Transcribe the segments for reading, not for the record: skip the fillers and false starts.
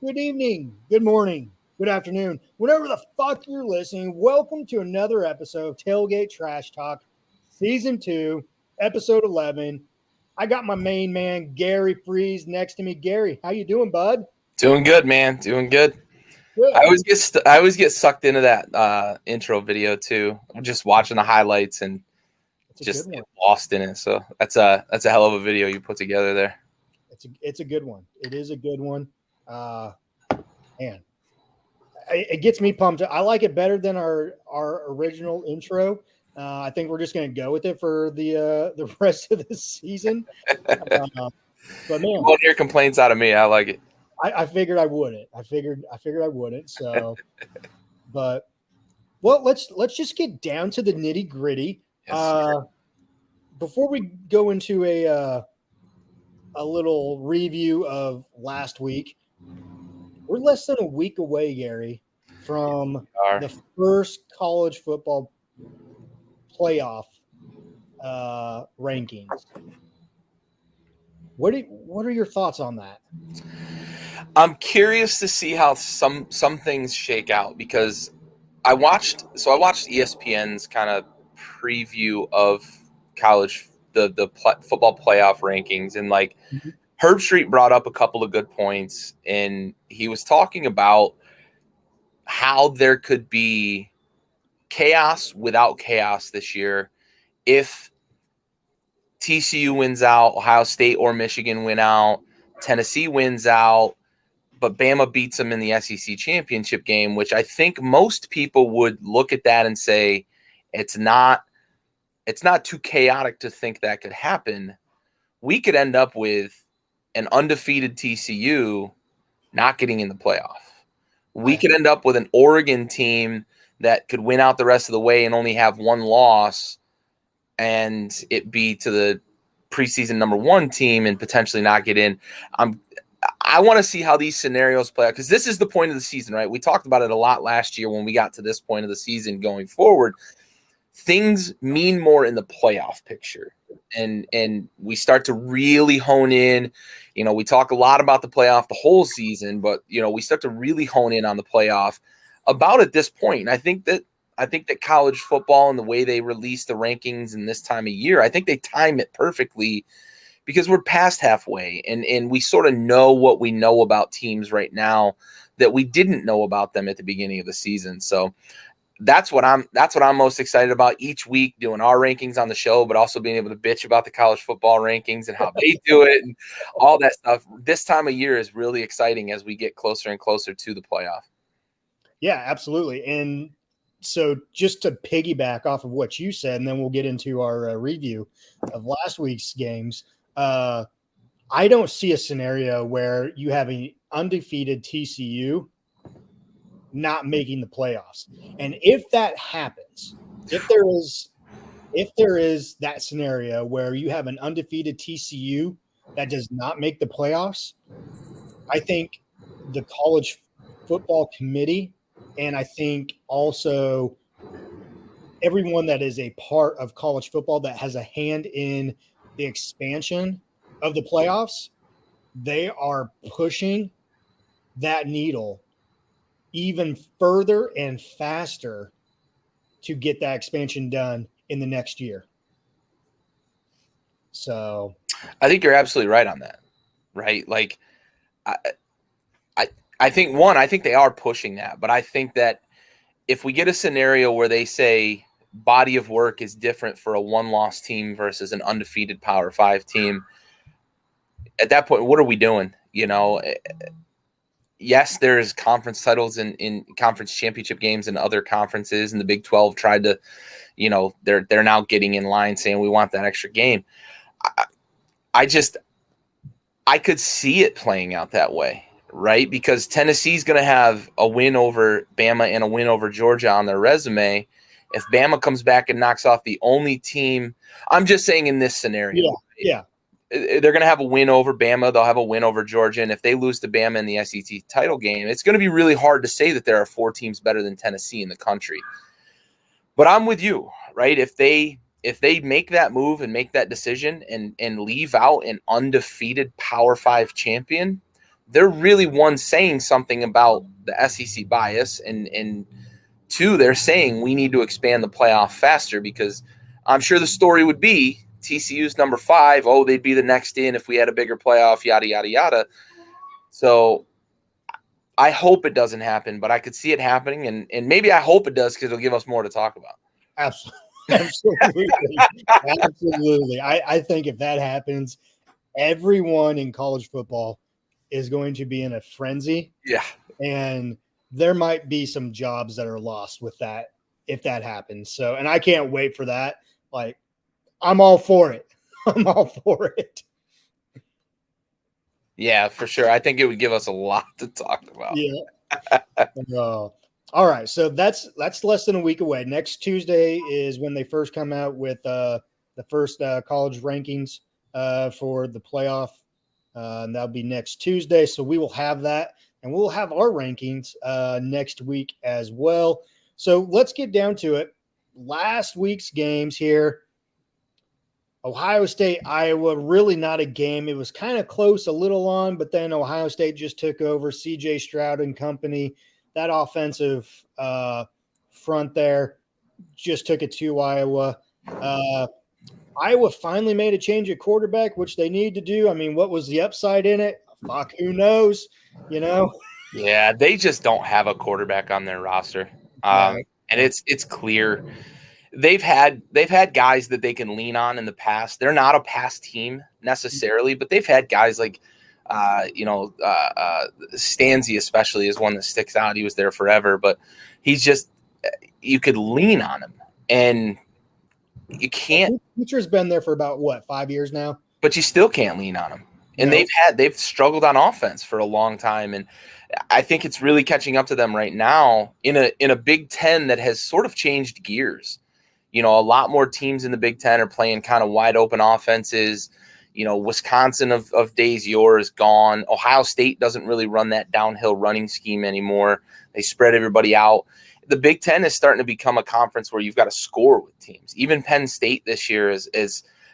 good evening, good morning, good afternoon, whatever the fuck you're listening. Welcome to another episode of Tailgate Trash Talk, Season 2, Episode 11. I got my main man, Gary Freeze, next to me. Gary, how you doing, bud? Doing good, man. Doing good. Good. I always get sucked into that intro video too. I'm just watching the highlights and It's a just good one. get lost in it. So that's a hell of a video you put together there. It's a good one. It is a good one. Man, it gets me pumped. I like it better than our original intro. I think we're just going to go with it for the rest of the season. But man, You won't hear complaints out of me. I like it. I figured I wouldn't. I figured I wouldn't. So, but well, let's just get down to the nitty gritty. Yes, Before we go into a little review of last week, we're less than a week away, Gary, from the first college football playoff rankings. What are your thoughts on that? I'm curious to see how some things shake out because I watched ESPN's kind of preview of college the football playoff rankings, and like Herb Street brought up a couple of good points, and he was talking about how there could be chaos without chaos this year if TCU wins out, Ohio State or Michigan win out, Tennessee wins out, but Bama beats them in the SEC championship game, which I think most people would look at that and say it's not too chaotic to think that could happen. We could end up with an undefeated TCU not getting in the playoff. We could end up with an Oregon team that could win out the rest of the way and only have one loss and it be to the preseason number 1 team and potentially not get in. I want to see how these scenarios play out because this is the point of the season, right? We talked about it a lot last year when we got to this point of the season going forward. Things mean more in the playoff picture. And we start to really hone in. You know, we talk a lot about the playoff the whole season, but, you know, we start to really hone in on the playoff about at this point. And I think that college football and the way they release the rankings in this time of year, I think they time it perfectly because we're past halfway and we sort of know what we know about teams right now that we didn't know about them at the beginning of the season. So that's what I'm most excited about each week, doing our rankings on the show, but also being able to bitch about the college football rankings and how they do it and all that stuff. This time of year is really exciting as we get closer and closer to the playoff. Yeah, absolutely. And so just to piggyback off of what you said, and then we'll get into our review of last week's games. I don't see a scenario where you have an undefeated TCU not making the playoffs. And if that happens, if there is that scenario where you have an undefeated TCU that does not make the playoffs, I think the college football committee and I think also everyone that is a part of college football that has a hand in the expansion of the playoffs, they are pushing that needle even further and faster to get that expansion done in the next year. So I think you're absolutely right on that, right? Like I think they are pushing that, but I think that if we get a scenario where they say body of work is different for a one-loss team versus an undefeated Power 5 team, at that point, what are we doing? You know, yes, there's conference titles in conference championship games in other conferences, and the Big 12 tried to, you know, they're now getting in line saying we want that extra game. I could see it playing out that way, right? Because Tennessee's going to have a win over Bama and a win over Georgia on their resume. If Bama comes back and knocks off the only team, I'm just saying in this scenario, yeah. They're going to have a win over Bama. They'll have a win over Georgia. And if they lose to Bama in the SEC title game, it's going to be really hard to say that there are 4 teams better than Tennessee in the country. But I'm with you, right? If they make that move and make that decision and leave out an undefeated Power 5 champion, they're really, one, saying something about the SEC bias, and two, they're saying we need to expand the playoff faster, because I'm sure the story would be TCU's number 5. Oh, they'd be the next in if we had a bigger playoff, yada, yada, yada. So I hope it doesn't happen, but I could see it happening, and maybe I hope it does, because it'll give us more to talk about. Absolutely. Absolutely. I think if that happens, everyone in college football is going to be in a frenzy. Yeah. And there might be some jobs that are lost with that if that happens. So, and I can't wait for that. Like, I'm all for it. I'm all for it. Yeah, for sure. I think it would give us a lot to talk about. Yeah. All right. So that's less than a week away. Next Tuesday is when they first come out with the first college rankings for the playoff. And that'll be next Tuesday. So we will have that, and we'll have our rankings next week as well. So let's get down to it. Last week's games here. Ohio State, Iowa, really not a game. It was kind of close, a little on, but then Ohio State just took over. CJ Stroud and company, that offensive front there, just took it to Iowa. Iowa finally made a change at quarterback, which they need to do. I mean, what was the upside in it? Fuck, who knows? You know? Yeah, they just don't have a quarterback on their roster, and it's clear. They've had guys that they can lean on in the past. They're not a past team necessarily, but they've had guys like, Stanzi especially is one that sticks out. He was there forever, but he's just, you could lean on him, and you can't. Teacher's been there for about 5 years now, but you still can't lean on him. And they've struggled on offense for a long time, and I think it's really catching up to them right now in a Big Ten that has sort of changed gears. A lot more teams in the Big Ten are playing kind of wide open offenses. Wisconsin of days yore is gone. Ohio State doesn't really run that downhill running scheme anymore. They spread everybody out. The Big Ten is starting to become a conference where you've got to score with teams. Even Penn State this year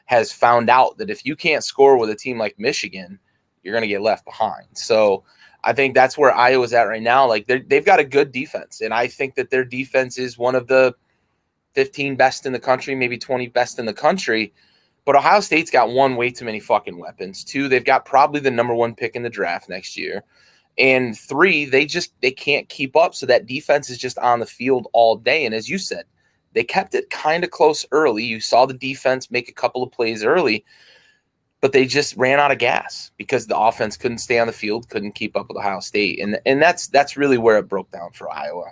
has found out that if you can't score with a team like Michigan, you're going to get left behind. So I think that's where Iowa's at right now. Like, they've got a good defense, and I think that their defense is one of the 15 best in the country, maybe 20 best in the country. But Ohio State's got, one, way too many fucking weapons. Two, they've got probably the number 1 pick in the draft next year. And 3, they can't keep up. So that defense is just on the field all day. And as you said, they kept it kind of close early. You saw the defense make a couple of plays early, but they just ran out of gas because the offense couldn't stay on the field, couldn't keep up with Ohio State. And that's really where it broke down for Iowa.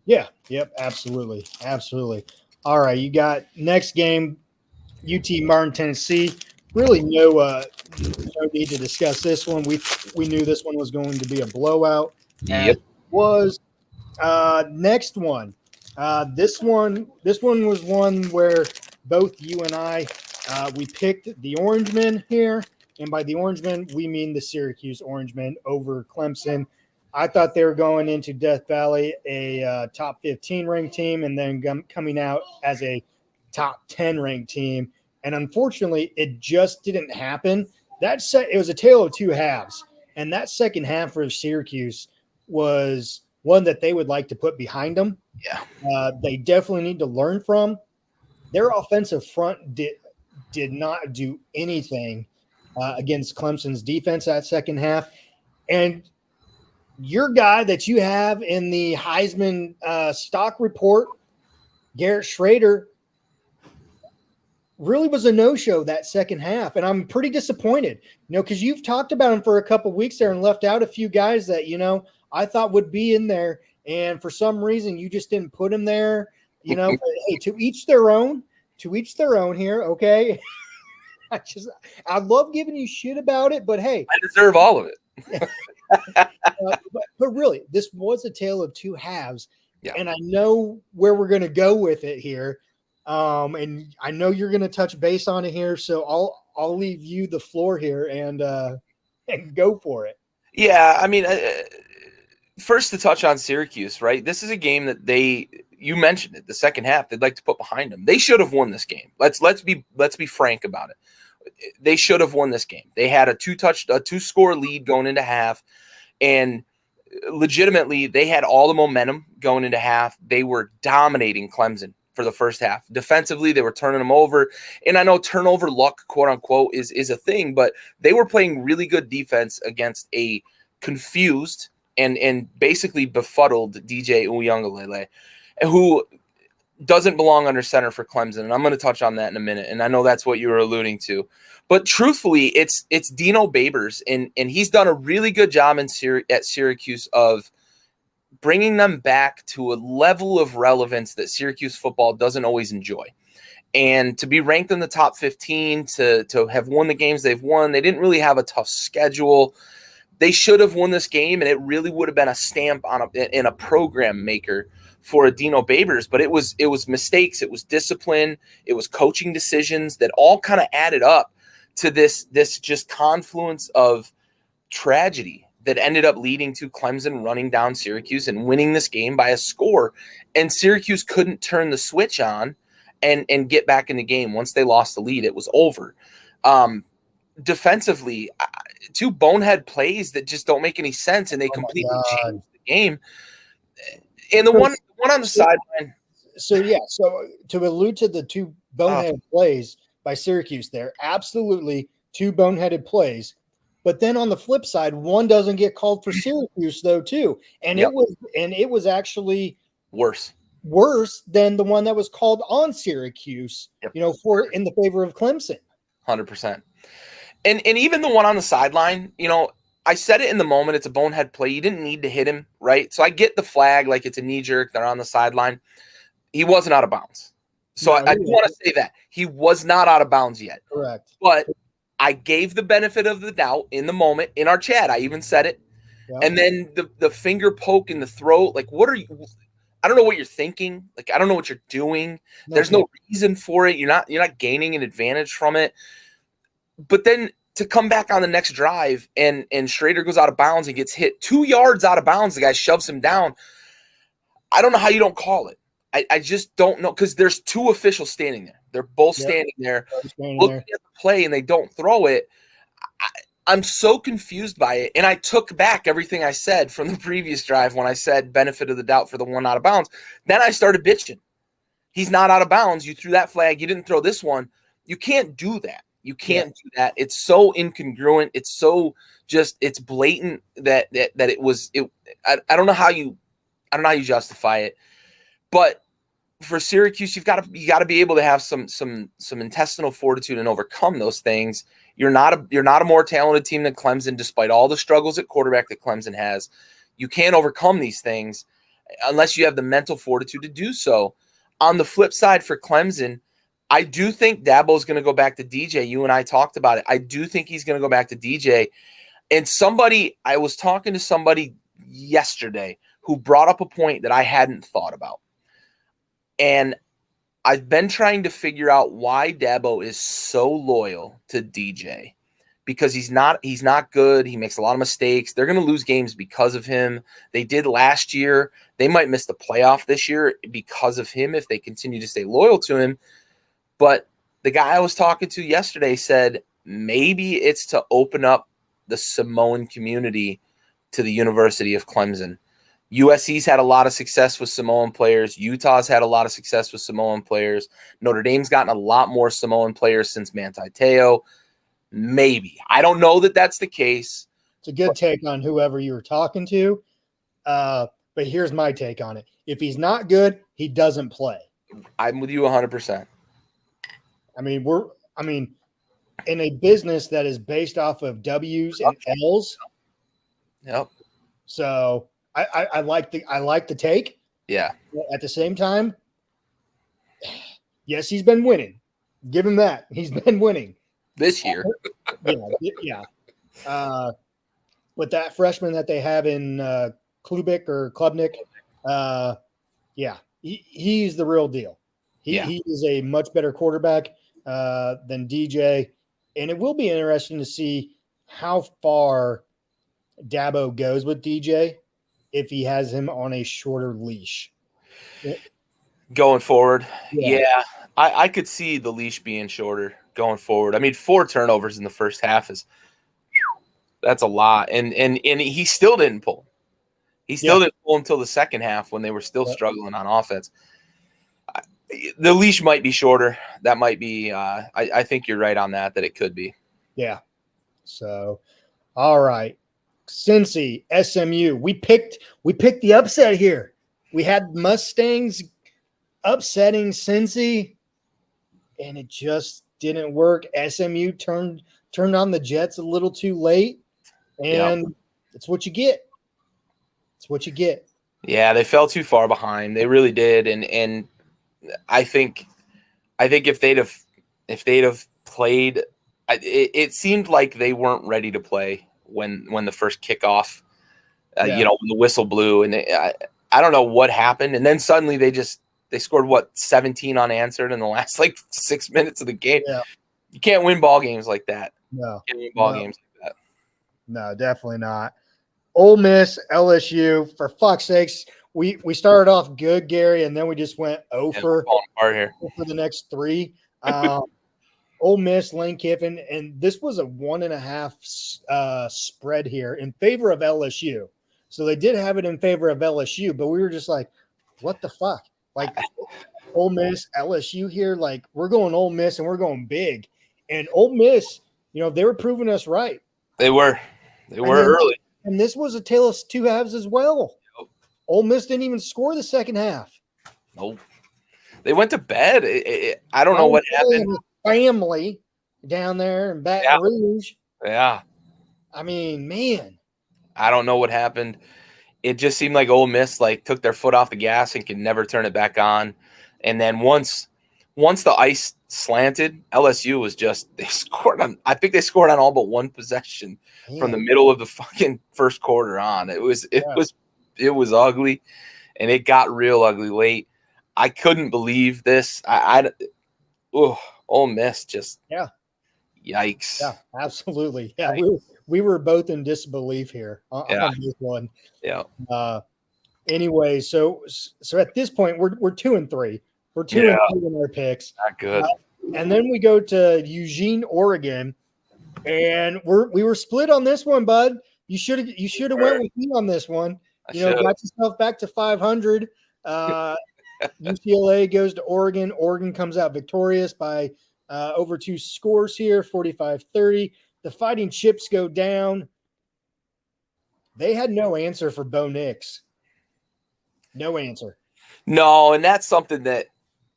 Yeah. Yep. Absolutely. Absolutely. All right. You got next game, UT Martin, Tennessee. Really no need to discuss this one. We knew this one was going to be a blowout. Yep. Was next one. This one was one where both you and I we picked the Orangemen here, and by the Orangemen we mean the Syracuse Orangemen over Clemson. I thought they were going into Death Valley a top 15 ranked team, and then coming out as a top 10 ranked team. And unfortunately, it just didn't happen. It was a tale of two halves, and that second half for Syracuse was one that they would like to put behind them. Yeah, they definitely need to learn from. Their offensive front did not do anything against Clemson's defense that second half. And your guy that you have in the Heisman stock report, Garrett Schrader, really was a no-show that second half. And I'm pretty disappointed, because you've talked about him for a couple of weeks there and left out a few guys that, I thought would be in there. And for some reason, you just didn't put him there, but, hey, to each their own here. Okay. I love giving you shit about it, but hey, I deserve all of it. but really, this was a tale of two halves. Yeah. And I know where we're going to go with it here. And I know you're going to touch base on it here. So I'll leave you the floor here and go for it. Yeah. I mean, first to touch on Syracuse, right? This is a game that you mentioned it, the second half, they'd like to put behind them. They should have won this game. Let's be frank about it. they should have won this game. They had a two-score lead going into half, and legitimately they had all the momentum going into half. They were dominating Clemson for the first half. Defensively, they were turning them over. And I know turnover luck, quote unquote, is a thing, but they were playing really good defense against a confused and basically befuddled DJ Uiagalelei, who doesn't belong under center for Clemson. And I'm going to touch on that in a minute. And I know that's what you were alluding to. But truthfully, it's Dino Babers, and he's done a really good job at Syracuse of bringing them back to a level of relevance that Syracuse football doesn't always enjoy. And to be ranked in the top 15, to have won the games they've won, they didn't really have a tough schedule. They should have won this game, and it really would have been a stamp in a program maker for a Dino Babers. But it was mistakes, it was discipline, it was coaching decisions that all kind of added up to this just confluence of tragedy that ended up leading to Clemson running down Syracuse and winning this game by a score. And Syracuse couldn't turn the switch on and get back in the game. Once they lost the lead, it was over. Defensively, two bonehead plays that just don't make any sense, and they completely changed the game. And the one on the sideline. So to allude to the two bonehead plays by Syracuse there, absolutely two boneheaded plays. But then on the flip side, one doesn't get called for Syracuse though too, and it was actually worse than the one that was called on Syracuse. For in the favor of Clemson. 100%. And even the one on the sideline, I said it in the moment. It's a bonehead play. You didn't need to hit him, right? So I get the flag, like it's a knee jerk. They're on the sideline. He wasn't out of bounds. So I want to say that he was not out of bounds yet. Correct. But I gave the benefit of the doubt in the moment in our chat. I even said it. Yep. And then the finger poke in the throat. Like, what are you? I don't know what you're thinking. Like, I don't know what you're doing. There's no reason for it. You're not gaining an advantage from it. But then to come back on the next drive and Schrader goes out of bounds and gets hit 2 yards out of bounds, the guy shoves him down. I don't know how you don't call it. I just don't know, because there's two officials standing there. They're both standing there looking at the play, and they don't throw it. I'm so confused by it. And I took back everything I said from the previous drive when I said benefit of the doubt for the one out of bounds. Then I started bitching. He's not out of bounds. You threw that flag. You didn't throw this one. You can't do that. You can't do that. It's so incongruent. It's so it's blatant that it was. I don't know how you justify it. But for Syracuse, you've got to be able to have some intestinal fortitude and overcome those things. You're not a more talented team than Clemson, despite all the struggles at quarterback that Clemson has. You can't overcome these things unless you have the mental fortitude to do so. On the flip side, for Clemson, I do think Dabo's going to go back to DJ. You and I talked about it. I do think he's going to go back to DJ. And I was talking to somebody yesterday who brought up a point that I hadn't thought about. And I've been trying to figure out why Dabo is so loyal to DJ, because he's not good. He makes a lot of mistakes. They're going to lose games because of him. They did last year. They might miss the playoff this year because of him if they continue to stay loyal to him. But the guy I was talking to yesterday said maybe it's to open up the Samoan community to the University of Clemson. USC's had a lot of success with Samoan players. Utah's had a lot of success with Samoan players. Notre Dame's gotten a lot more Samoan players since Manti Te'o. Maybe. I don't know that that's the case. It's a good take on whoever you were talking to. But here's my take on it. If he's not good, he doesn't play. I'm with you 100%. I mean, in a business that is based off of W's and L's. Yep. So I like the take. Yeah. At the same time, yes, he's been winning. Give him that. He's been winning this year. Yeah. But that freshman that they have in Klubnik, he's the real deal. He is a much better quarterback than DJ, and it will be interesting to see how far Dabo goes with DJ if he has him on a shorter leash. Going forward, I could see the leash being shorter going forward. I mean, 4 turnovers in the first half that's a lot, and he still didn't pull. He still didn't pull until the second half when they were still struggling on offense. The leash might be shorter. That might be. I think you're right on that it could be. Yeah. So, all right, Cincy, SMU. We picked the upset here. We had Mustangs upsetting Cincy, and it just didn't work. SMU turned on the Jets a little too late, and it's what you get. It's what you get. Yeah, they fell too far behind. They really did, and I think if they'd have played, it seemed like they weren't ready to play when the first kickoff, when the whistle blew, and I don't know what happened, and then suddenly they scored 17 unanswered in the last 6 minutes of the game. Yeah. You can't win ball games like that. No, you can't win ball games like that. No, definitely not. Ole Miss, LSU. For fuck's sakes, we started off good, Gary, and then we just went over for the next 3. Ole Miss, Lane Kiffin, and this was a 1.5 spread here in favor of LSU. So they did have it in favor of LSU, but we were just like, what the fuck? Ole Miss, LSU here, we're going Ole Miss and we're going big. And Ole Miss, they were proving us right. They were early. And this was a tale of 2 halves as well. Yep. Ole Miss didn't even score the second half. Nope. They went to bed. I don't know what happened. Family down there in Baton Rouge. Yeah. I mean, man. I don't know what happened. It just seemed like Ole Miss took their foot off the gas and could never turn it back on. And then once the ice slanted, LSU was I think they scored on all but one possession from the middle of the fucking first quarter on. It was ugly, and it got real ugly late. I couldn't believe this. Ole Miss just yikes. Yeah, absolutely. Yeah, we were both in disbelief here on this one. Yeah. Anyway, so at this point we're 2-3. We're 2-3 in our picks. Not good. And then we go to Eugene, Oregon, and we were split on this one, bud. You should have went with me on this one. Got yourself back to 500. UCLA goes to Oregon. Oregon comes out victorious by over 2 scores here, 45-30. The Fighting Chips go down. They had no answer for Bo Nix. No answer. No, and that's something that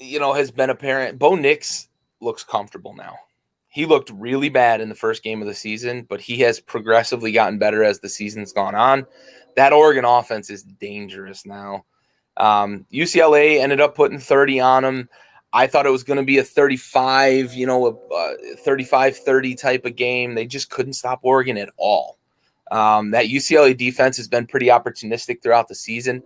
has been apparent. Bo Nix looks comfortable now. He looked really bad in the first game of the season, but he has progressively gotten better as the season's gone on. That Oregon offense is dangerous now. UCLA ended up putting 30 on him. I thought it was going to be a 35, a 35-30 type of game. They just couldn't stop Oregon at all. That UCLA defense has been pretty opportunistic throughout the season.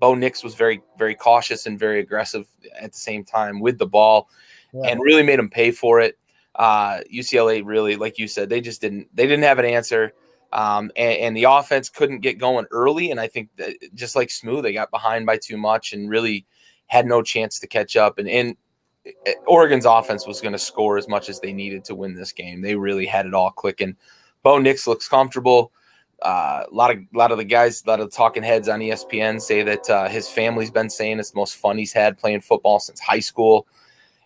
Bo Nix was very, very cautious and very aggressive at the same time with the ball and really made them pay for it. UCLA really, like you said, they didn't have an answer. And the offense couldn't get going early. And I think that just like Smooth, they got behind by too much and really had no chance to catch up. And Oregon's offense was going to score as much as they needed to win this game. They really had it all clicking. Bo Nix looks comfortable. A lot of the guys, a lot of the talking heads on ESPN say that his family's been saying it's the most fun he's had playing football since high school.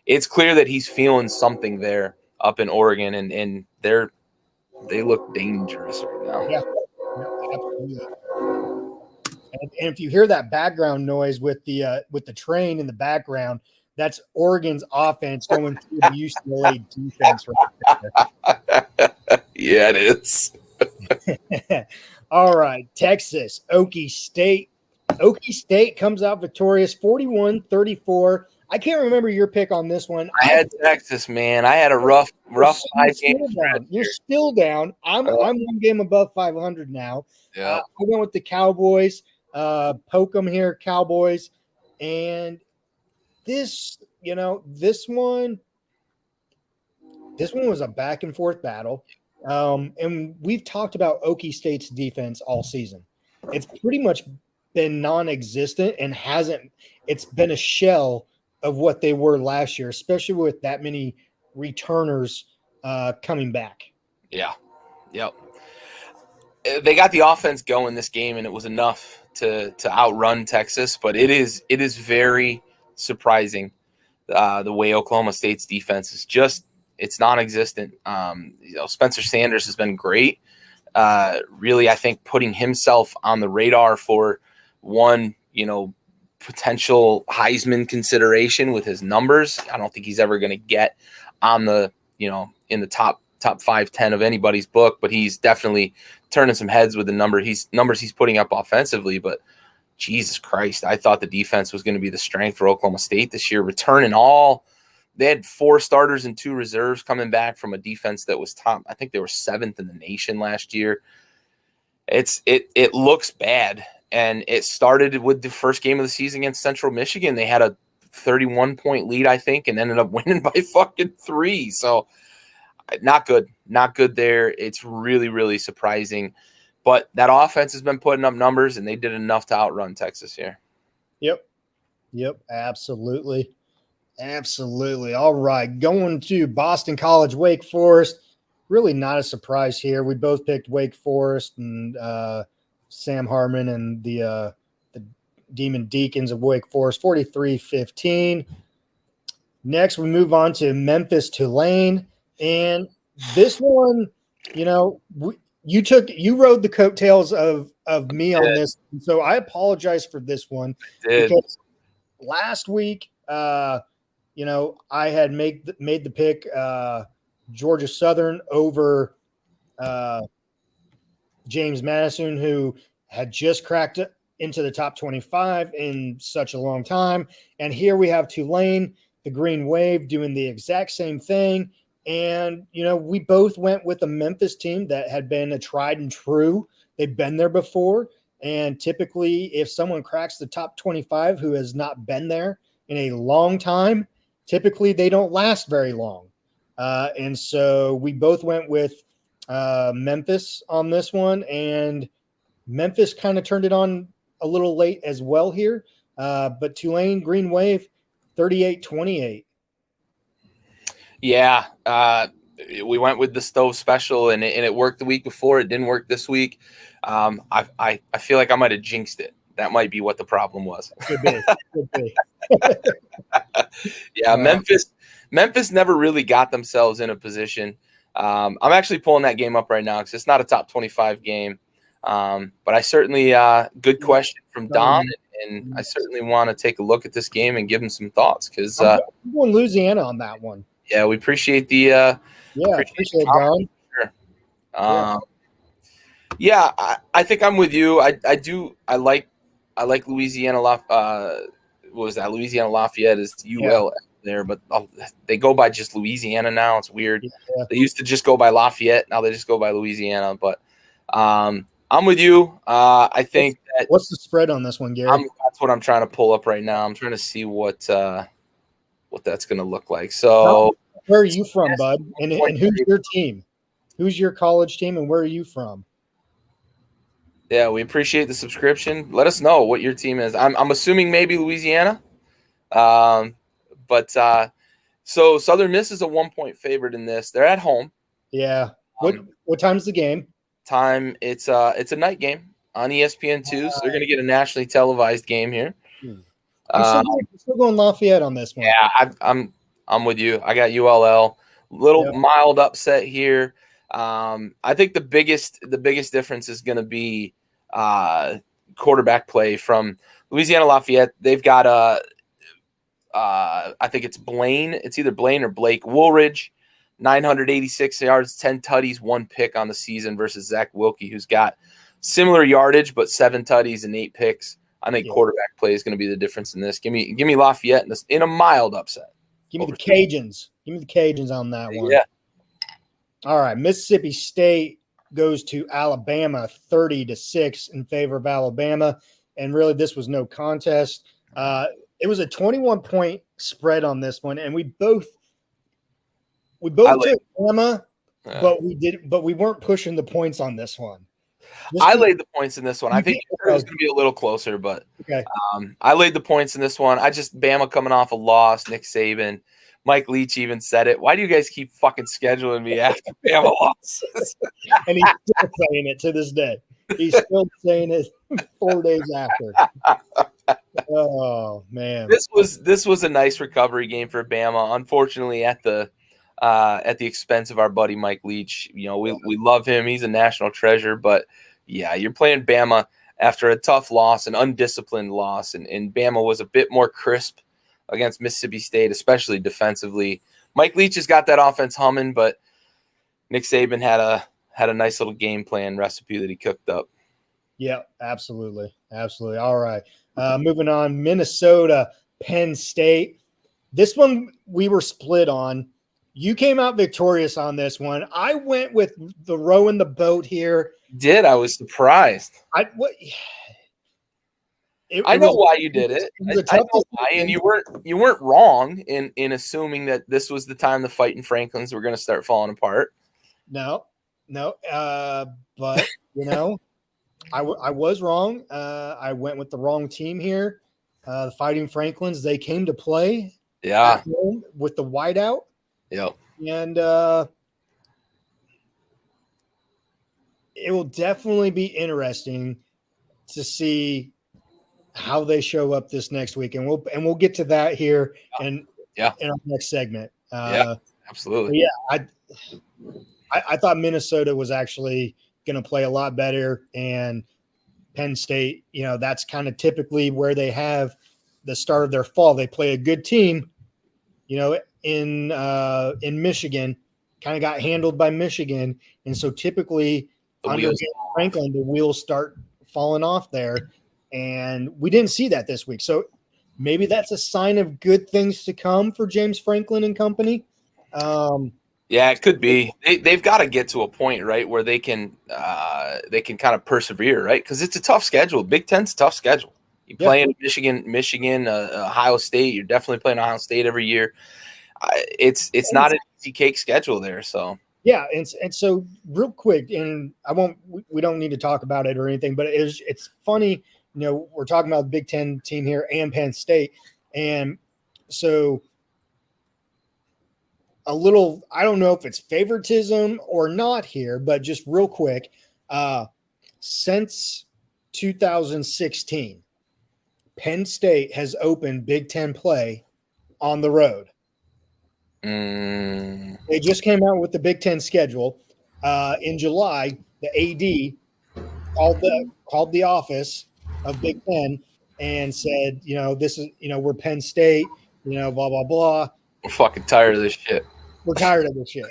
It's clear that he's feeling something there up in Oregon, and they look dangerous right now. Yeah, absolutely. And if you hear that background noise with the train in the background, that's Oregon's offense going through the UCLA defense right there. Yeah, it is. All right, Texas, Okie State. Okie State comes out victorious, 41-34. I can't remember your pick on this one. I had Texas, man. I had a rough 5 games. You're still down. I'm 1 game above 500 now. Yeah. I went with the Cowboys. Poke them here, Cowboys. And this one was a back and forth battle. And we've talked about Okie State's defense all season. It's pretty much been non-existent and it's been a shell of what they were last year, especially with that many returners coming back. Yeah. Yep. They got the offense going this game, and it was enough to outrun Texas. But it is very surprising the way Oklahoma State's defense is just it's non-existent. Spencer Sanders has been great. Really, I think putting himself on the radar for one, potential Heisman consideration with his numbers. I don't think he's ever going to get on the, in the top 5-10 of anybody's book, but he's definitely turning some heads with the numbers he's putting up offensively. But Jesus Christ, I thought the defense was going to be the strength for Oklahoma State this year. They had 4 starters and 2 reserves coming back from a defense that was top. I think they were 7th in the nation last year. It looks bad. And it started with the first game of the season against Central Michigan. They had a 31-point lead, I think, and ended up winning by fucking 3. So not good. Not good there. It's really, really surprising. But that offense has been putting up numbers, and they did enough to outrun Texas here. Yep. Absolutely. All right. Going to Boston College, Wake Forest. Really not a surprise here. We both picked Wake Forest and Sam Harmon and the Demon Deacons of Wake Forest, 43-15. Next, we move on to Memphis Tulane. And this one, you rode the coattails of me on this. So I apologize for this one. Because last week, I had made the pick Georgia Southern over James Madison, who had just cracked into the top 25 in such a long time. And here we have Tulane, the Green Wave, doing the exact same thing. And, we both went with a Memphis team that had been a tried and true. They've been there before. And typically, if someone cracks the top 25 who has not been there in a long time, typically they don't last very long. And so we both went with Memphis on this one, and Memphis kind of turned it on a little late as well here. But Tulane Green Wave, 38-28. Yeah, we went with the stove special, and it worked the week before. It didn't work this week. I feel like I might have jinxed it. That might be what the problem was. Could be. Yeah, Memphis never really got themselves in a position. I'm actually pulling that game up right now because it's not a top 25 game. But I certainly good question from Don, and I certainly want to take a look at this game and give him some thoughts because I'm going Louisiana on that one. Yeah, we appreciate the appreciate Don. Sure. I think I'm with you. I like Louisiana. What was that? Louisiana Lafayette is UL there, but they go by just Louisiana now. It's weird. Yeah. They used to just go by Lafayette. Now they just go by Louisiana. But I'm with you. I think what's the spread on this one, Gary? That's what I'm trying to pull up right now. I'm trying to see what that's going to look like. So, where are you from, bud? And who's your team? Who's your college team, and where are you from? Yeah, we appreciate the subscription. Let us know what your team is. I'm assuming maybe Louisiana. But so Southern Miss is a 1-point favorite in this. They're at home. Yeah. What time's the game? It's a night game on ESPN2, so they're going to get a nationally televised game here. I'm still going Lafayette on this one. Yeah, I'm with you. I got ULL. Little mild upset here. I think the biggest difference is going to be quarterback play from Louisiana Lafayette. They've got I think it's Blaine. It's either Blaine or Blake Woolridge. 986 yards, 10 tutties, 1 pick on the season versus Zach Wilkie, who's got similar yardage but 7 tutties and 8 picks. I think quarterback play is going to be the difference in this. Give me Lafayette in a mild upset. Give me the Cajuns. Give me the Cajuns on that one. Yeah. All right. Mississippi State goes to Alabama 30-6 in favor of Alabama. And really, this was no contest. It was a 21-point spread on this one, and we both took Alabama, but we weren't pushing the points on this one. I laid the points in this one. I think it was going to be a little closer, but I laid the points in this one. Bama coming off a loss, Nick Saban. Mike Leach even said it. Why do you guys keep fucking scheduling me after Bama losses? And he's still saying it to this day. He's still saying it 4 days after. Oh man, this was a nice recovery game for Bama. Unfortunately, at the expense of our buddy Mike Leach. You know, we love him. He's a national treasure. But yeah, you're playing Bama after a tough loss, an undisciplined loss, and Bama was a bit more crisp against Mississippi State, especially defensively. Mike Leach has got that offense humming, but Nick Saban had a nice little game plan recipe that he cooked up. Yeah, absolutely. Absolutely. All right. Moving on, Minnesota, Penn State. This one we were split on. You came out victorious on this one. I went with the rowing the boat here. I was surprised. I know why you did it. I know why, and you weren't wrong in assuming that this was the time the fighting Franklins were going to start falling apart. No. But you know, I was wrong. I went with the wrong team here. The Fighting Franklins, they came to play. Yeah. With the whiteout. Yep. And it will definitely be interesting to see how they show up this next week, and we'll get to that here in our next segment. Absolutely. Yeah, I thought Minnesota was actually going to play a lot better, and Penn State, you know, that's kind of typically where they have the start of their fall. They play a good team, you know, in Michigan, kind of got handled by Michigan, and so typically under Franklin, the wheels start falling off there, and we didn't see that this week. So maybe that's a sign of good things to come for James Franklin and company. Yeah, it could be. They've got to get to a point, right, where they can kind of persevere, right? Because it's a tough schedule. Big Ten's a tough schedule. You play in Michigan, Ohio State. You're definitely playing Ohio State every year. It's not an easy cake schedule there. So yeah, and so real quick, and we don't need to talk about it or anything, but it's funny. You know, we're talking about the Big Ten team here and Penn State, and so a little, I don't know if it's favoritism or not here, but just real quick, since 2016, Penn State has opened Big Ten play on the road. They just came out with the Big Ten schedule. In July, the AD called the office of Big Ten and said, you know, this is, you know, we're Penn State, you know, blah, blah, blah. We're fucking tired of this shit. We're tired of this shit.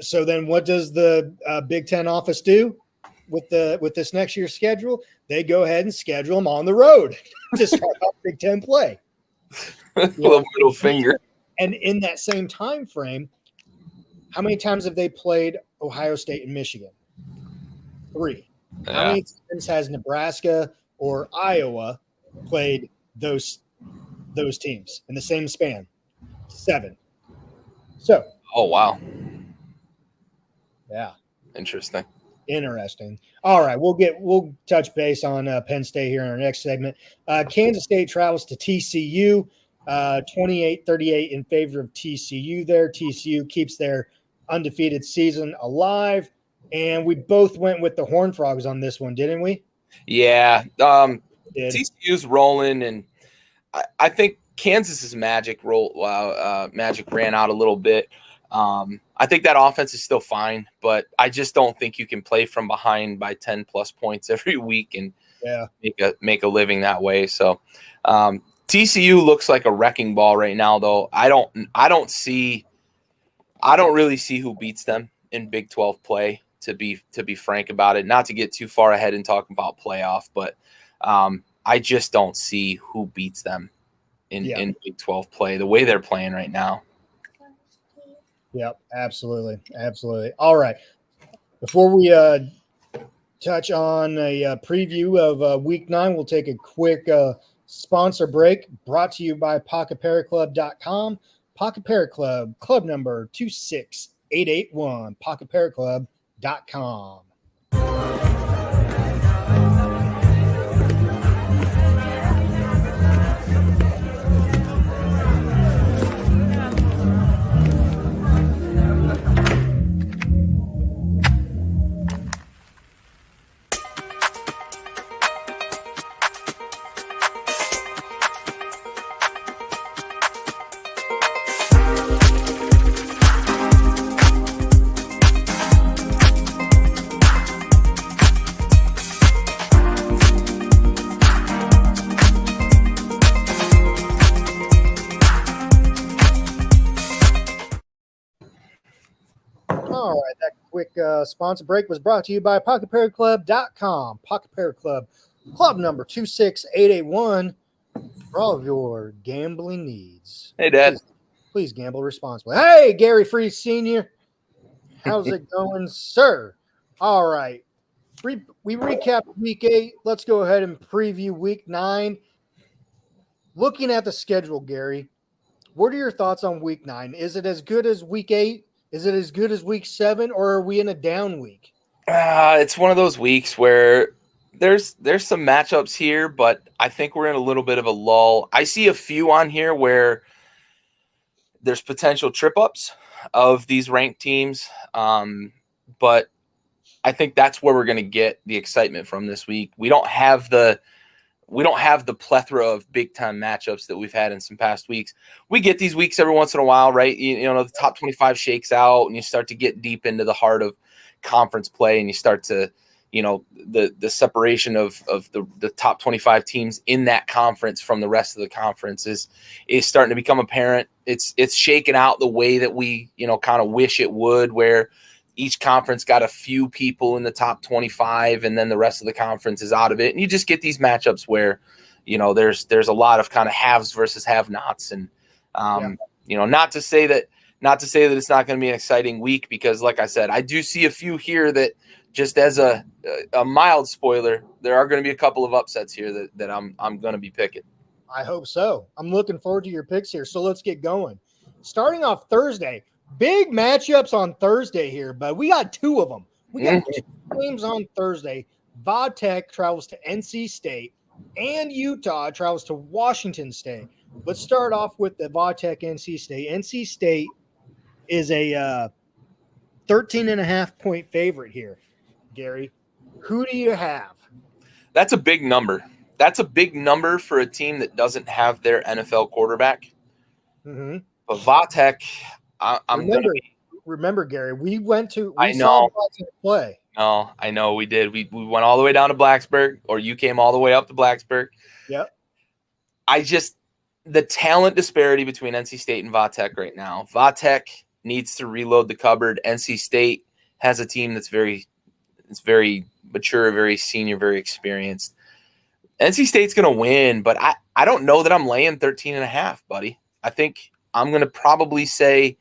So then what does the Big Ten office do with this next year's schedule? They go ahead and schedule them on the road to start off Big Ten play. Little middle finger. And in that same time frame, how many times have they played Ohio State and Michigan? 3. Yeah. How many times has Nebraska or Iowa played those teams in the same span? 7. So. Oh wow. Yeah. Interesting. All right, we'll touch base on Penn State here in our next segment. Kansas State travels to TCU, 28-38 in favor of TCU there. TCU keeps their undefeated season alive, and we both went with the Horned Frogs on this one, didn't we? Yeah. TCU's rolling, and I think Kansas's magic ran out a little bit. I think that offense is still fine, but I just don't think you can play from behind by 10 plus points every week and make a living that way. So TCU looks like a wrecking ball right now, though. I don't really see who beats them in Big 12 play, to be frank about it. Not to get too far ahead and talk about playoff, but I just don't see who beats them in Big 12 play the way they're playing right now. Yep, absolutely. All right. Before we touch on a preview of Week 9, we'll take a quick sponsor break brought to you by PocketParaClub.com. Pocket Para Club, club number 26881, PocketParaClub.com. sponsor break was brought to you by PocketPairClub.com. Pocket Pair Club, club number 26881 for all of your gambling needs. Hey, Dad. Please gamble responsibly. Hey, Gary Free Sr. How's it going, sir? All right. We recapped week 8. Let's go ahead and preview week 9. Looking at the schedule, Gary, what are your thoughts on week 9? Is it as good as week 8? Is it as good as week 7, or are we in a down week? It's one of those weeks where there's some matchups here, but I think we're in a little bit of a lull. I see a few on here where there's potential trip-ups of these ranked teams, but I think that's where we're going to get the excitement from this week. We don't have the plethora of big-time matchups that we've had in some past weeks. We get these weeks every once in a while, right? You know, the top 25 shakes out, and you start to get deep into the heart of conference play, and you start to, you know, the separation of the top 25 teams in that conference from the rest of the conference is starting to become apparent. It's shaken out the way that we, you know, kind of wish it would, where each conference got a few people in the top 25 and then the rest of the conference is out of it. And you just get these matchups where, you know, there's a lot of kind of haves versus have-nots. And, you know, not to say that it's not going to be an exciting week, because like I said, I do see a few here that, just as a mild spoiler, there are going to be a couple of upsets here that I'm going to be picking. I hope so. I'm looking forward to your picks here. So let's get going. Starting off Thursday, big matchups on Thursday here, but we got 2 of them. We got 2 games on Thursday. Vodtech travels to NC State, and Utah travels to Washington State. Let's start off with the Vodtech NC State. NC State is a 13.5-point favorite here. Gary, who do you have? That's a big number. That's a big number for a team that doesn't have their NFL quarterback. Mm-hmm. But Vodtech, I'm going to be. Remember, Gary, we saw Vodtech play. No, I know we did. We went all the way down to Blacksburg, or you came all the way up to Blacksburg. Yep. The talent disparity between NC State and Vodtech right now. Vodtech needs to reload the cupboard. NC State has a team that's very mature, very senior, very experienced. NC State's going to win, but I don't know that I'm laying 13.5, buddy. I think I'm going to probably say,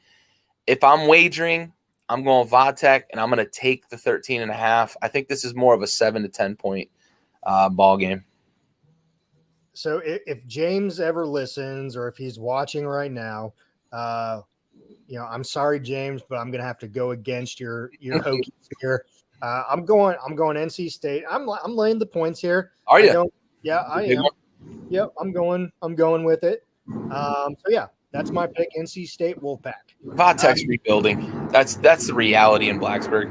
if I'm wagering, I'm going Vodtech, and I'm going to take the 13.5. I think this is more of a 7 to 10 point ball game. So if James ever listens, or if he's watching right now, you know, I'm sorry, James, but I'm going to have to go against your Hokies here. I'm going NC State. I'm laying the points here. Are you? Yeah, I am. Yep, I'm going with it. So yeah, that's my pick. NC State Wolfpack. Vodtech's rebuilding. That's the reality in Blacksburg.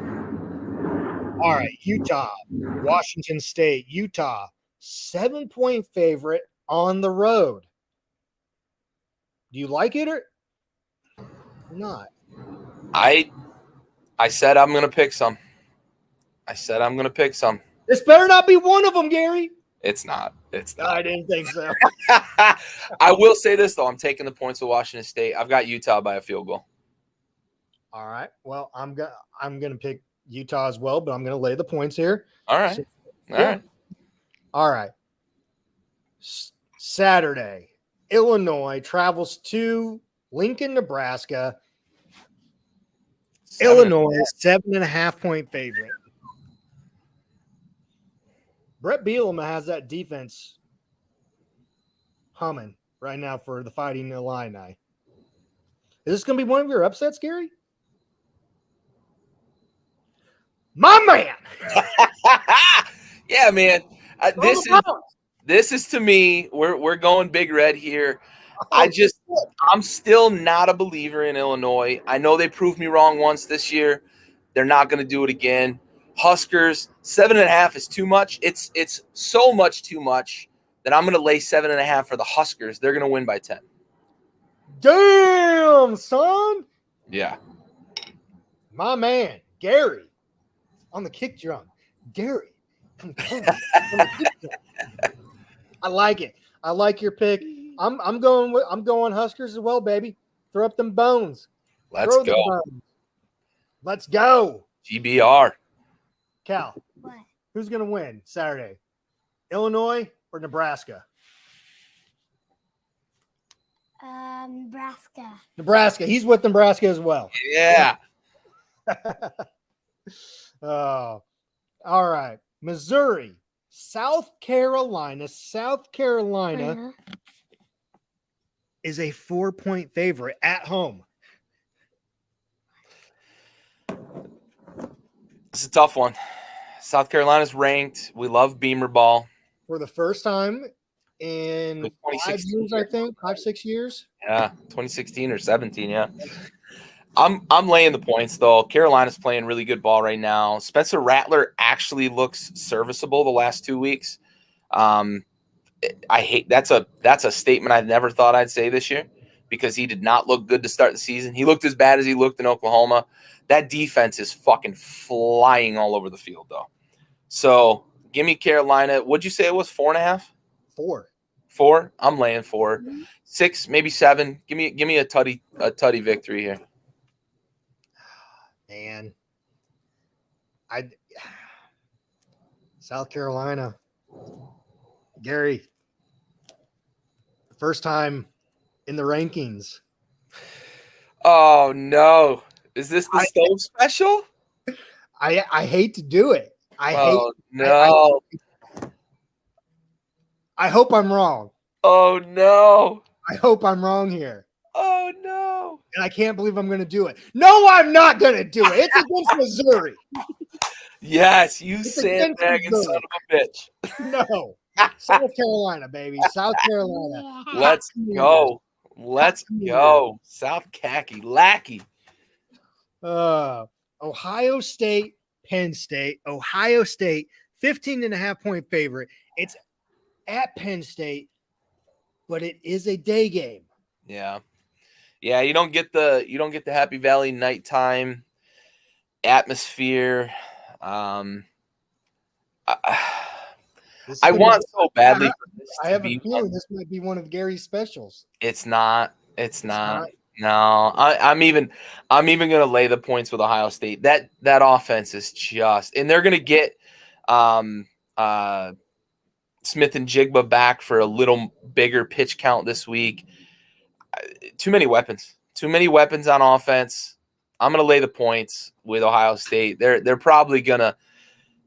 All right, Utah, Washington State. Utah, 7-point favorite on the road. Do you like it or not? I said I'm going to pick some. This better not be one of them, Gary. It's not. I didn't think so. I will say this, though. I'm taking the points with Washington State. I've got Utah by a field goal. All right. Well, I'm gonna pick Utah as well, but I'm gonna lay the points here. All right. All right. Saturday, Illinois travels to Lincoln, Nebraska. Illinois is 7.5-point favorite. Brett Bielema has that defense humming right now for the Fighting Illini. Is this going to be one of your upsets, Gary? My man! Yeah, man. This is to me, we're going Big Red here. I'm still not a believer in Illinois. I know they proved me wrong once this year. They're not going to do it again. Huskers, 7.5 is too much. It's so much too much that I'm going to lay 7.5 for the Huskers. They're going to win by 10. Damn, son. Yeah. My man, Gary, on the kick drum. Gary, on the kick drum. I like it. I like your pick. I'm going Huskers as well, baby. Throw up them bones. Let's go. Let's go. GBR. Cal, What? who's going to win Saturday? Illinois or Nebraska? Nebraska. Nebraska. He's with Nebraska as well. Yeah. Oh, all right. Missouri, South Carolina. South Carolina is a 4-point favorite at home. It's a tough one. South Carolina's ranked. We love Beamer ball. For the first time in 5 years, I think, 5-6 years. Yeah, 2016 or 17, yeah. I'm laying the points though. Carolina's playing really good ball right now. Spencer Rattler actually looks serviceable the last 2 weeks. I hate that's a statement I've never thought I'd say this year because he did not look good to start the season. He looked as bad as he looked in Oklahoma. That defense is fucking flying all over the field though. So give me Carolina. What'd you say it was? 4.5? 4. 4? I'm laying 4. 6, maybe 7. Give me a tutty victory here. Man, South Carolina, Gary, first time in the rankings. Oh no! Is this the stove special? I hate to do it. No! I hope I'm wrong. Oh no! I hope I'm wrong here. Oh no! And I can't believe I'm going to do it. No, I'm not going to do it. It's against Missouri. Yes, you sandbagging son of a bitch. No. South Carolina, baby. South Carolina. Let's go. Let's go. South Khaki. Lackey. Ohio State, Penn State. Ohio State, 15.5-point favorite. It's at Penn State, but it is a day game. Yeah. Yeah, you don't get the Happy Valley nighttime atmosphere. I want so badly. I have a feeling this might be one of Gary's specials. It's not. No, I'm even gonna lay the points with Ohio State. That offense is just, and they're gonna get Smith and Jigba back for a little bigger pitch count this week. Too many weapons on offense. I'm gonna lay the points with Ohio State. They're probably gonna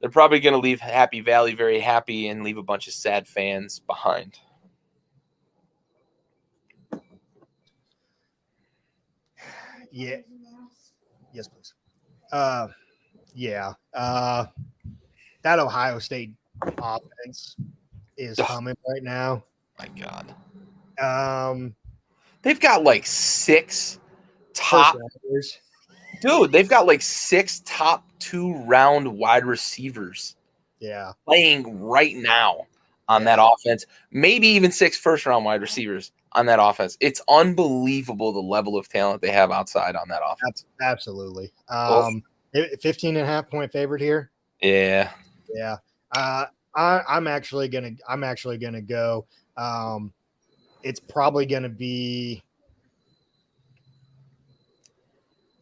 leave Happy Valley very happy and leave a bunch of sad fans behind. Yeah. Yes, please. Yeah. That Ohio State offense is humming right now. My God. They've got like 6 top – dude, they've got like 6 top 2-round wide receivers playing right now on that offense. Maybe even 6 first-round wide receivers on that offense. It's unbelievable the level of talent they have outside on that offense. Absolutely. 15.5-point favorite here. Yeah. Yeah. I'm actually gonna go. It's probably gonna be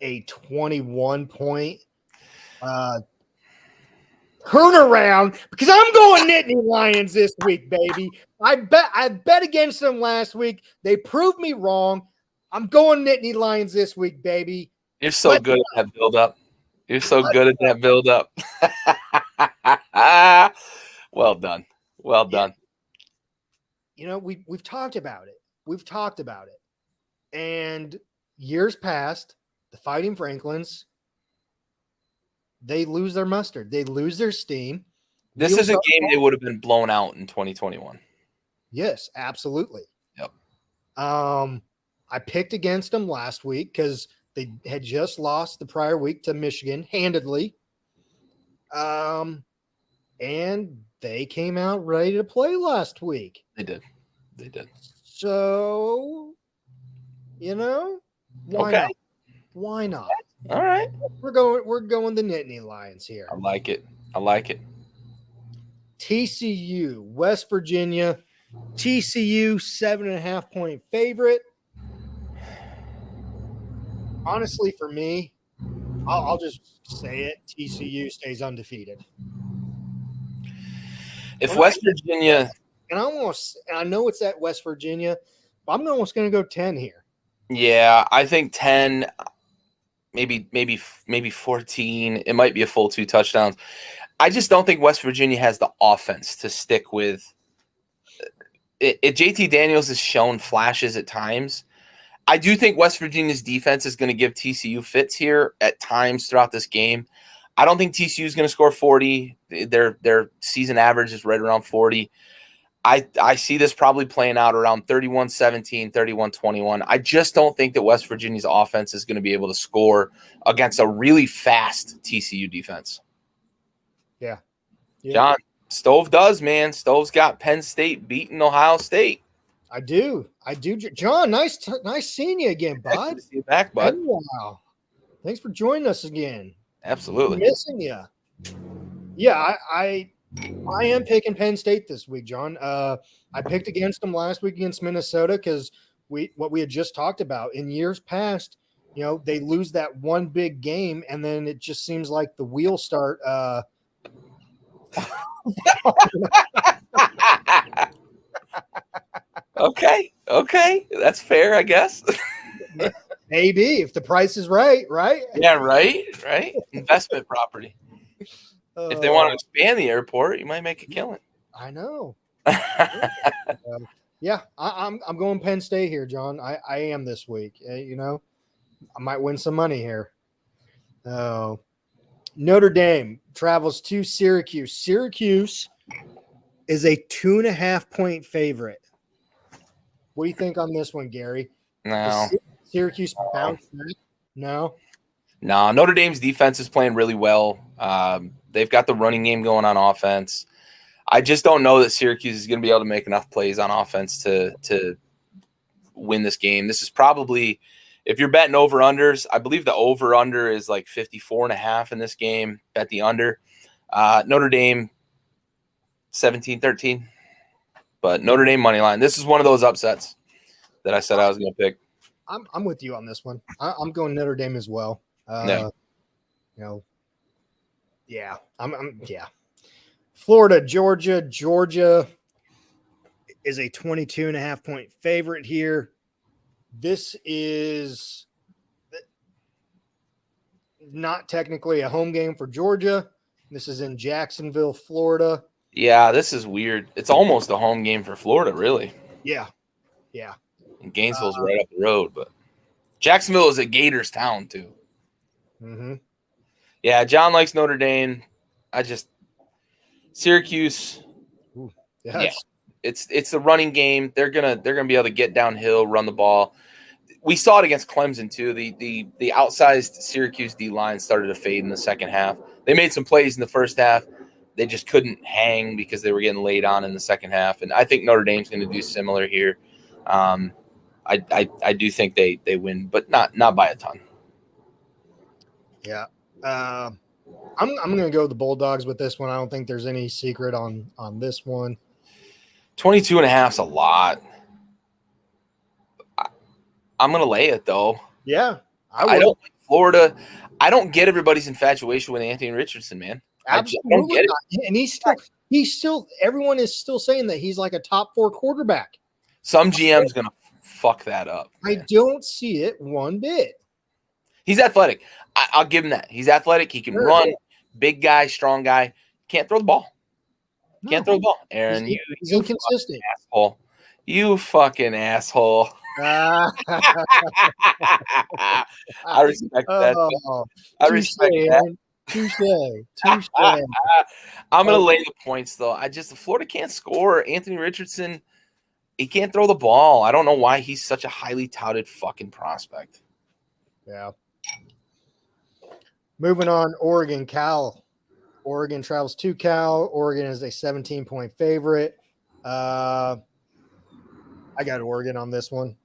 a 21-point turnaround because I'm going Nittany Lions this week, baby. I bet against them last week. They proved me wrong. I'm going Nittany Lions this week, baby. You're so good at that build-up. You're so good at that build-up. Well done. Well done. You know, we've talked about it. And years past, the Fighting Franklins, they lose their mustard. They lose their steam. This is a game they would have been blown out in 2021. Yes, absolutely. Yep. I picked against them last week because they had just lost the prior week to Michigan handedly. And they came out ready to play last week. They did. So, you know, why not? Why not? All right. We're going the Nittany Lions here. I like it. TCU, West Virginia. TCU, 7.5-point favorite. Honestly, for me, I'll just say it. TCU stays undefeated. If West Virginia, and I know it's at West Virginia, but I'm almost going to go 10 here. yeah, I think 10, maybe 14. It might be a full 2 touchdowns. I just don't think West Virginia has the offense to stick with. JT Daniels has shown flashes at times. I do think West Virginia's defense is going to give TCU fits here at times throughout this game. I don't think TCU is going to score 40. Their season average is right around 40. I see this probably playing out around 31-17, 31-21. I just don't think that West Virginia's offense is going to be able to score against a really fast TCU defense. Yeah. John, Stove does, man. Stove's got Penn State beating Ohio State. I do. John, nice seeing you again, bud. Good to see you back, bud. Wow. Thanks for joining us again. Absolutely. Missing you. Yeah, I am picking Penn State this week, John. I picked against them last week against Minnesota because what we had just talked about in years past, they lose that one big game and then it just seems like the wheels start Okay. That's fair, I guess. Maybe if the price is right? Yeah, right. Investment property. If they want to expand the airport, you might make a killing. I know. Yeah, I'm going Penn State here, John. I am this week. I might win some money here. Oh, Notre Dame travels to Syracuse. Syracuse is a 2.5-point favorite. What do you think on this one, Gary? No. Syracuse bounce back? No. Notre Dame's defense is playing really well. They've got the running game going on offense. I just don't know that Syracuse is going to be able to make enough plays on offense to win this game. This is probably, if you're betting over-unders, I believe the over-under is like 54.5 in this game. Bet the under. Notre Dame, 17-13. But Notre Dame money line. This is one of those upsets that I said I was going to pick. I'm with you on this one. I'm going Notre Dame as well. Yeah. Yeah. Florida, Georgia. Georgia is a 22.5-point favorite here. This is not technically a home game for Georgia. This is in Jacksonville, Florida. Yeah, this is weird. It's almost a home game for Florida, really. Yeah. And Gainesville's right up the road, but Jacksonville is a Gators town too. Mm-hmm. Yeah, John likes Notre Dame. Syracuse. Ooh, yeah, it's the running game. They're gonna be able to get downhill, run the ball. We saw it against Clemson too. The outsized Syracuse D line started to fade in the second half. They made some plays in the first half. They just couldn't hang because they were getting laid on in the second half. And I think Notre Dame's going to do similar here. I do think they win, but not by a ton. Yeah. I'm going to go with the Bulldogs with this one. I don't think there's any secret on this one. 22.5 is a lot. I'm going to lay it though. Yeah. I don't like Florida. I don't get everybody's infatuation with Anthony Richardson, man. Absolutely. I don't get it. And he's still everyone is still saying that he's like a top 4 quarterback. Some GM's going to fuck that up. Man. I don't see it one bit. He's athletic. I'll give him that. He's athletic. He can run. Big guy, strong guy. Can't throw the ball. Can't throw the ball. Aaron, he's inconsistent. Asshole. You fucking asshole. I respect that. I respect that. Touche. I'm going to lay the points, though. Florida can't score. Anthony Richardson, he can't throw the ball. I don't know why he's such a highly touted fucking prospect. Yeah. Moving on, Oregon, Cal. Oregon travels to Cal. Oregon is a 17-point favorite. I got Oregon on this one.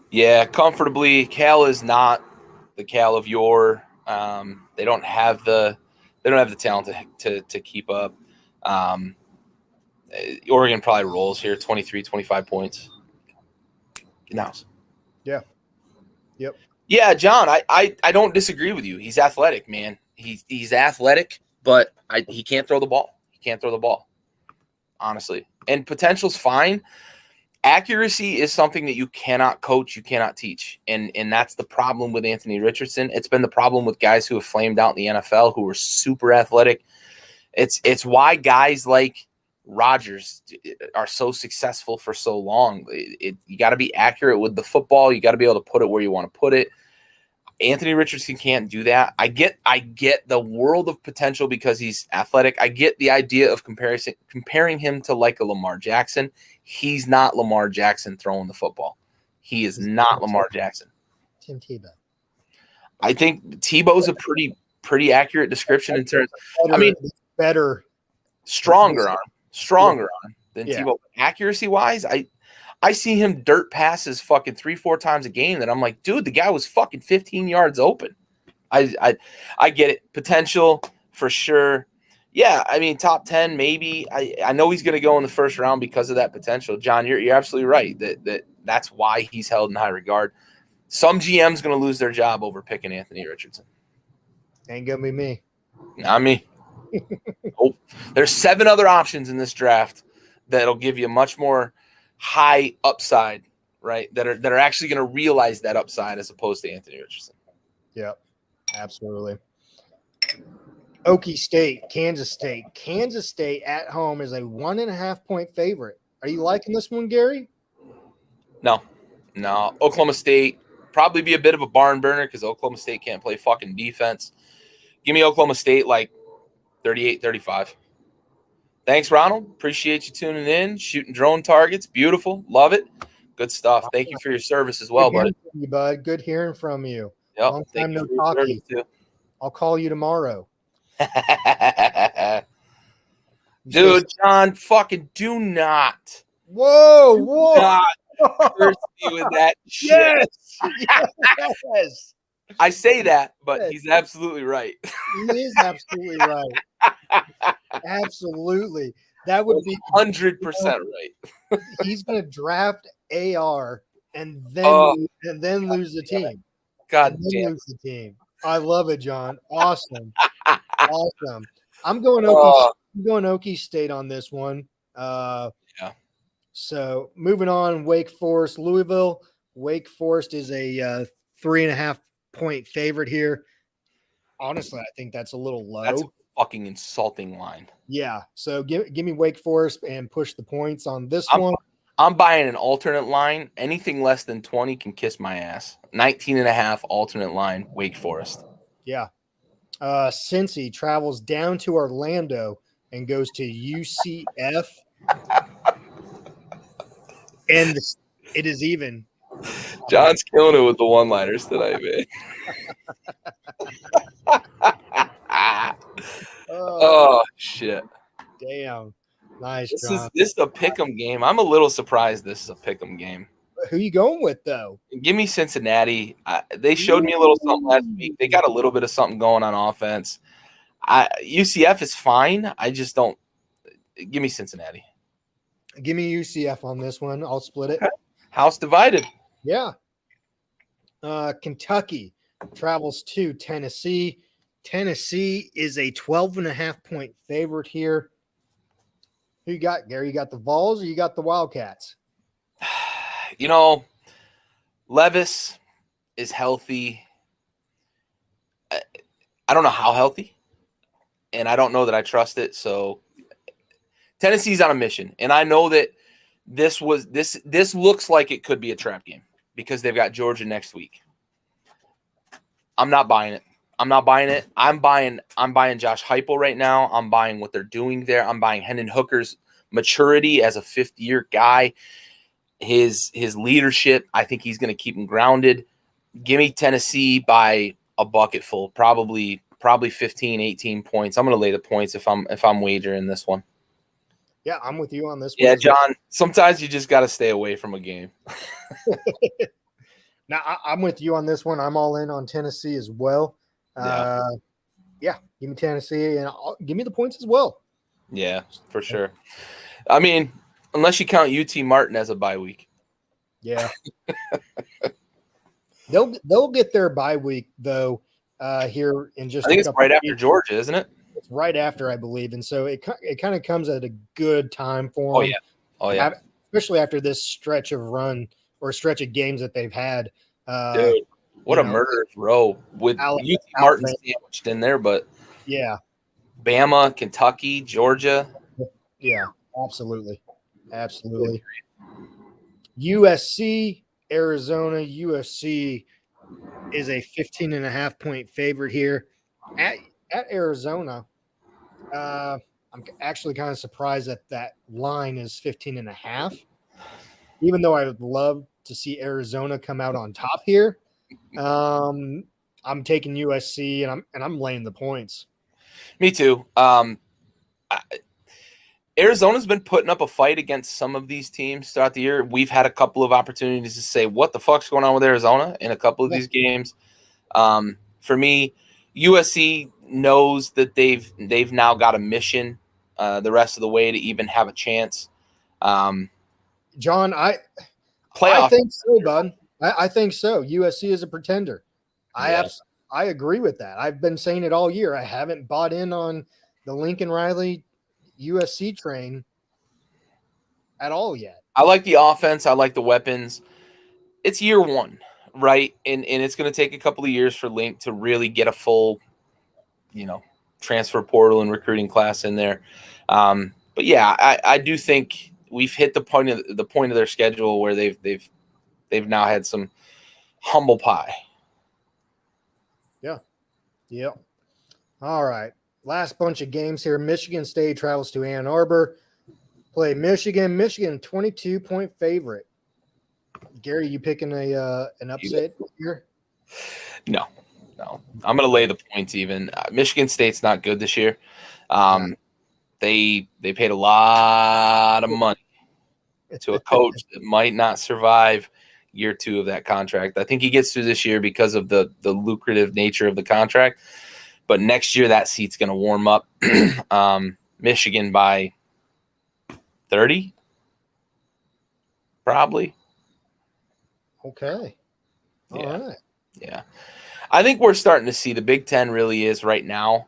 Yeah, comfortably. Cal is not the Cal of yore. They don't have the talent to keep up. Oregon probably rolls here, 23, 25 points. Get in the house. Yeah. Yep. Yeah, John, I don't disagree with you. He's athletic, man. He's athletic, but he can't throw the ball. He can't throw the ball, honestly. And potential's fine. Accuracy is something that you cannot coach, you cannot teach. And that's the problem with Anthony Richardson. It's been the problem with guys who have flamed out in the NFL who were super athletic. It's why guys like Rodgers are so successful for so long. You got to be accurate with the football. You got to be able to put it where you want to put it. Anthony Richardson can't do that. I get the world of potential because he's athletic. I get the idea of comparing him to like a Lamar Jackson. He's not Lamar Jackson throwing the football. He is not Lamar Jackson. Tim Tebow. I think Tebow's a pretty accurate description in terms. I mean, better, stronger arm than Tebow. Accuracy wise, I see him dirt passes fucking 3-4 times a game that I'm like, dude, the guy was fucking 15 yards open. I get it. Potential for sure. Yeah, I mean, top 10 maybe. I know he's going to go in the first round because of that potential. John, you're absolutely right. That's why he's held in high regard. Some GM's going to lose their job over picking Anthony Richardson. Ain't going to be me. Not me. Oh, there's 7 other options in this draft that'll give you much more high upside, right? That are actually going to realize that upside as opposed to Anthony Richardson. Yep, absolutely. Okie State, Kansas State. Kansas State at home is a 1.5-point favorite. Are you liking this one, Gary? No. Oklahoma State probably be a bit of a barn burner because Oklahoma State can't play fucking defense. Give me Oklahoma State like 38-35. Thanks, Ronald. Appreciate you tuning in, shooting drone targets. Beautiful. Love it. Good stuff. Thank you for your service as well, buddy. You, bud. Good hearing from you. Yep. Long time no talking. I'll call you tomorrow. Dude, John, fucking do not. Whoa. Not curse me with that shit. Yes. I say that, but he's absolutely right. He is absolutely right. Absolutely. That would be 100% right. He's going to draft AR and then lose the team. God damn. Lose the team. I love it, John. Awesome. Awesome. I'm going Okie State on this one. Yeah. So moving on, Wake Forest, Louisville. Wake Forest is a 3.5-point favorite here. Honestly, I think that's a little low. That's a fucking insulting line. Yeah. So give me Wake Forest and push the points on this one. I'm buying an alternate line. Anything less than 20 can kiss my ass. 19.5 alternate line, Wake Forest. Yeah. Cincy travels down to Orlando and goes to UCF. And it is even. John's killing it with the one-liners tonight, man. Oh, shit. Damn. Nice, This is a pick'em game. I'm a little surprised this is a pick'em game. Who you going with, though? Give me Cincinnati. They showed me a little something last week. They got a little bit of something going on offense. UCF is fine. I just don't – give me Cincinnati. Give me UCF on this one. I'll split it. House divided. Yeah. Kentucky travels to Tennessee. Tennessee is a 12.5-point favorite here. Who you got, Gary? You got the Vols or you got the Wildcats? You know, Levis is healthy. I don't know how healthy, and I don't know that I trust it. So Tennessee's on a mission, and I know that this looks like it could be a trap game because they've got Georgia next week. I'm not buying it. I'm buying Josh Heupel right now. I'm buying what they're doing there. I'm buying Hendon Hooker's maturity as a fifth-year guy. His leadership, I think he's going to keep him grounded. Give me Tennessee by a bucket full, probably 15, 18 points. I'm going to lay the points if I'm wagering this one. Yeah, I'm with you on this one. Yeah, one. John, sometimes you just got to stay away from a game. Now, I'm with you on this one. I'm all in on Tennessee as well. Yeah, give me Tennessee and give me the points as well. Yeah, for sure. I mean, unless you count UT Martin as a bye week. Yeah. They'll get their bye week though here in just I think a it's couple right of after weeks. Georgia, isn't it? It's right after, I believe, and so it kind of comes at a good time for Oh them. yeah. Oh yeah. Especially after this stretch of run or stretch of games that they've had. Dude, what a know, murderous row with UT Martin sandwiched in there, but yeah, Bama, Kentucky, Georgia. yeah, absolutely. USC, Arizona. USC is a 15.5-point favorite here at Arizona. I'm actually kind of surprised that line is 15.5. Even though I would love to see Arizona come out on top here, I'm taking USC and I'm laying the points. Me too. Arizona's been putting up a fight against some of these teams throughout the year. We've had a couple of opportunities to say, what the fuck's going on with Arizona in a couple of these games. For me, USC knows that they've now got a mission the rest of the way to even have a chance. John, I think so, bud. I think so. USC is a pretender. I agree with that. I've been saying it all year. I haven't bought in on the Lincoln Riley USC train at all yet. I like the offense. I like the weapons. It's year one, right? And it's going to take a couple of years for Link to really get a full, transfer portal and recruiting class in there. But yeah, I do think we've hit the point of their schedule where they've now had some humble pie. Yeah. Yep. All right. Last bunch of games here. Michigan State travels to Ann Arbor. Play Michigan. Michigan 22-point favorite. Gary, you picking an upset here? No. I'm going to lay the points even. Michigan State's not good this year. They paid a lot of money to a coach that might not survive year 2 of that contract. I think he gets through this year because of the lucrative nature of the contract. But next year, that seat's going to warm up. Michigan by 30, probably. Okay. All right. Yeah. I think we're starting to see the Big Ten really is right now.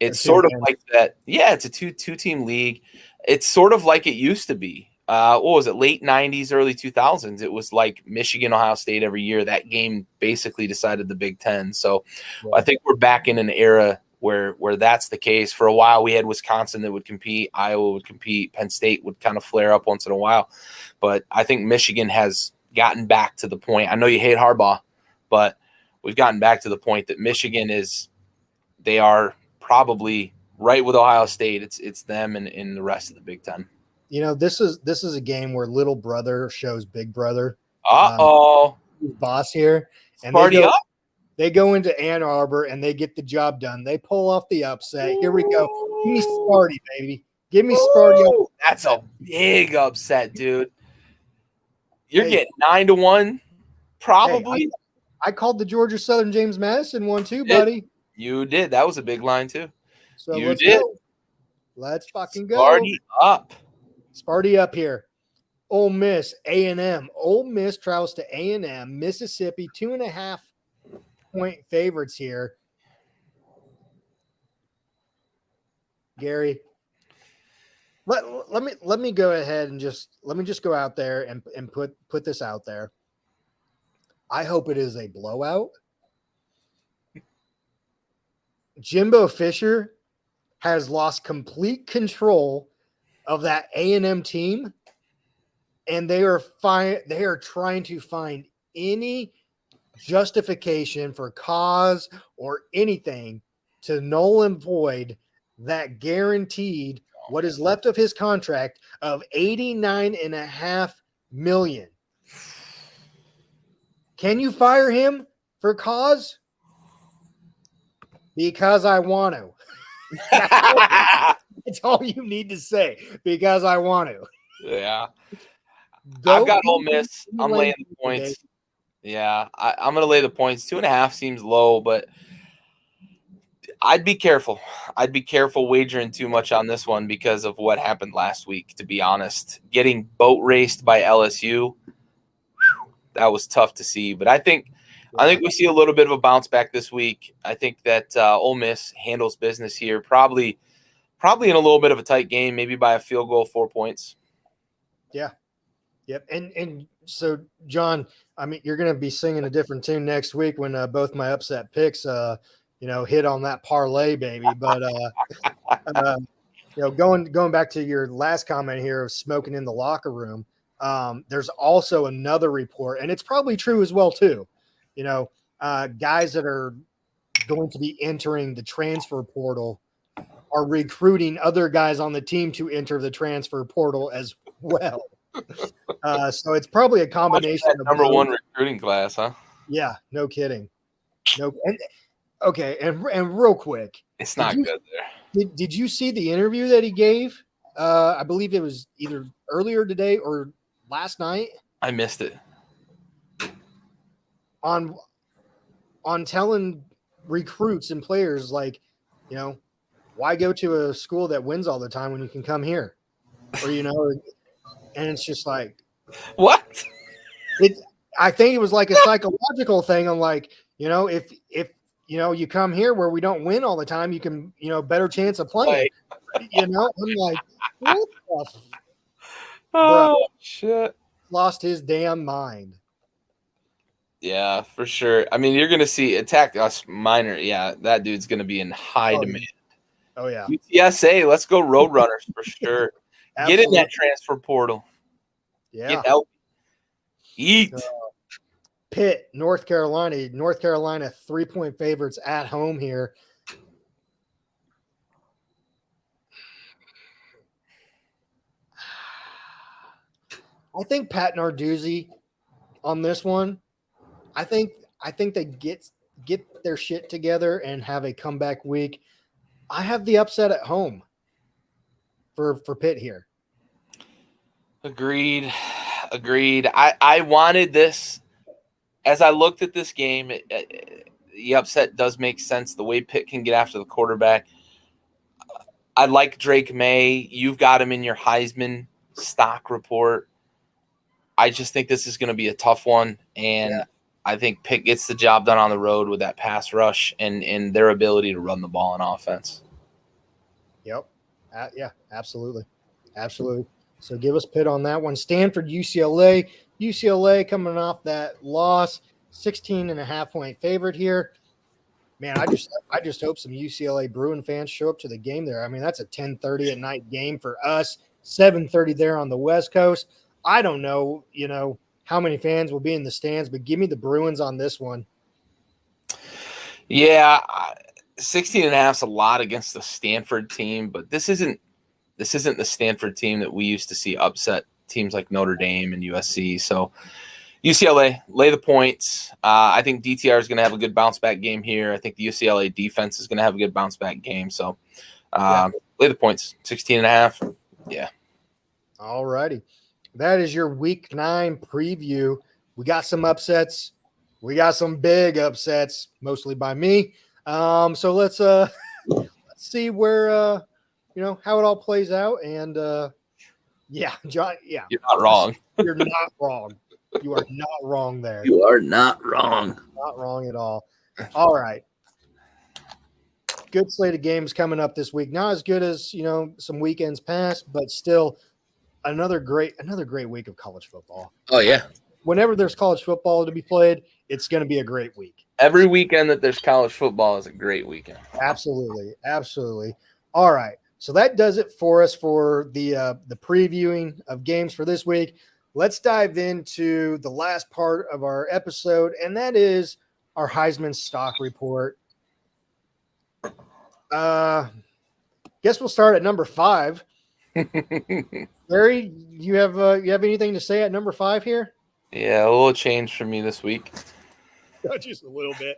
It's sort of like that. Yeah, it's a two-team league. It's sort of like it used to be. What was it, late 90s, early 2000s? It was like Michigan, Ohio State every year. That game basically decided the Big Ten. So I think we're back in an era where that's the case. For a while, we had Wisconsin that would compete. Iowa would compete. Penn State would kind of flare up once in a while. But I think Michigan has gotten back to the point. I know you hate Harbaugh, but we've gotten back to the point that Michigan they are probably right with Ohio State. It's them and the rest of the Big Ten. This is a game where little brother shows big brother. Boss here. And they go into Ann Arbor and they get the job done. They pull off the upset. Here we go. Give me Sparty, baby. Give me Sparty. That's a big upset, dude. You're getting 9-1, probably. Hey, I called the Georgia Southern James Madison one too, buddy. You did. That was a big line too. So let's go. Let's fucking go. Sparty up here. Ole Miss, A&M. Ole Miss travels to A&M, Mississippi, 2.5-point favorites here. Gary, let me go ahead and just go out there and put this out there. I hope it is a blowout. Jimbo Fisher has lost complete control of that A&M team, and they are trying to find any justification for cause or anything to null and void that guaranteed what is left of his contract of $89.5 million. Can you fire him for cause? Because I want to. That's all you need to say. Because I want to. Yeah. I've got Ole Miss. I'm laying the points. Yeah, I'm going to lay the points. 2.5 seems low, but I'd be careful. I'd be careful wagering too much on this one because of what happened last week, to be honest. Getting boat raced by LSU, that was tough to see. But I think I think we see a little bit of a bounce back this week. I think that Ole Miss handles business here, probably in a little bit of a tight game, maybe by a field goal, 4 points. Yeah. Yep. And so, John, I mean, you're going to be singing a different tune next week when both my upset picks, hit on that parlay, baby. But, going back to your last comment here of smoking in the locker room, there's also another report, and it's probably true as well, too. Guys that are going to be entering the transfer portal are recruiting other guys on the team to enter the transfer portal as well. So it's probably a combination of number one recruiting class, huh? Yeah, no kidding. And real quick, it's not good there. Did you see the interview that he gave? I believe it was either earlier today or last night. I missed it. On telling recruits and players, like, why go to a school that wins all the time when you can come here? Or, and it's just like, what? I think it was like a psychological thing. I'm like, if you come here where we don't win all the time, you can, better chance of playing. I'm like, what the bro, shit. Lost his damn mind. Yeah, for sure. I mean, you're going to see Attack Us Minor. Yeah, that dude's going to be in high demand. Oh, yeah. UTSA, let's go Roadrunners for sure. Get in that transfer portal. Yeah. Get help. Eat. Pitt, North Carolina, 3-point favorites at home here. I think Pat Narduzzi on this one, I think they get their shit together and have a comeback week. I have the upset at home for Pitt here. Agreed. I wanted this. As I looked at this game, the upset does make sense. The way Pitt can get after the quarterback. I like Drake May. You've got him in your Heisman stock report. I just think this is going to be a tough one, and I think Pitt gets the job done on the road with that pass rush and their ability to run the ball on offense. Yep. Yeah, absolutely. So give us Pitt on that one. Stanford, UCLA. UCLA coming off that loss, 16.5-point favorite here. Man, I just hope some UCLA Bruin fans show up to the game there. I mean, that's a 10:30 at night game for us, 7:30 there on the West Coast. I don't know, how many fans will be in the stands, but give me the Bruins on this one. Yeah, 16.5 is a lot against the Stanford team, but this isn't the Stanford team that we used to see upset teams like Notre Dame and USC. So UCLA, lay the points. I think DTR is going to have a good bounce back game here. I think the UCLA defense is going to have a good bounce back game. So lay the points, 16.5. Yeah. All righty. That is your Week 9 preview. We got some upsets. We got some big upsets, mostly by me. So let's see where how it all plays out. And John, you're not wrong. You're not wrong. You are not wrong there. You are not wrong. Not wrong at all. All right. Good slate of games coming up this week. Not as good as some weekends past, but still another great week of college football. Oh yeah. Whenever there's college football to be played, it's going to be a great week. Every weekend that there's college football is a great weekend. Absolutely. All right. So that does it for us for the previewing of games for this week. Let's dive into the last part of our episode, and that is our Heisman stock report. Guess we'll start at number 5. Larry, you have anything to say at number 5 here? Yeah, a little change for me this week. Just a little bit.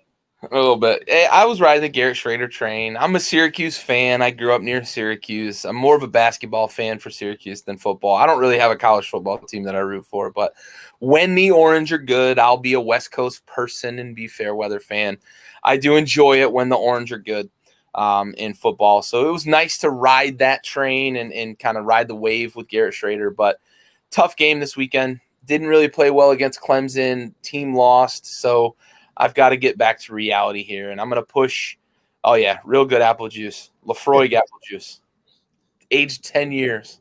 A little bit. Hey, I was riding the Garrett Schrader train. I'm a Syracuse fan. I grew up near Syracuse. I'm more of a basketball fan for Syracuse than football. I don't really have a college football team that I root for, but when the Orange are good, I'll be a West Coast person and be fair weather fan. I do enjoy it when the Orange are good in football. So it was nice to ride that train and kind of ride the wave with Garrett Schrader, but tough game this weekend. Didn't really play well against Clemson. Team lost. So I've got to get back to reality here, and I'm going to push. Oh yeah, real good apple juice, Lafroig apple juice, aged 10 years.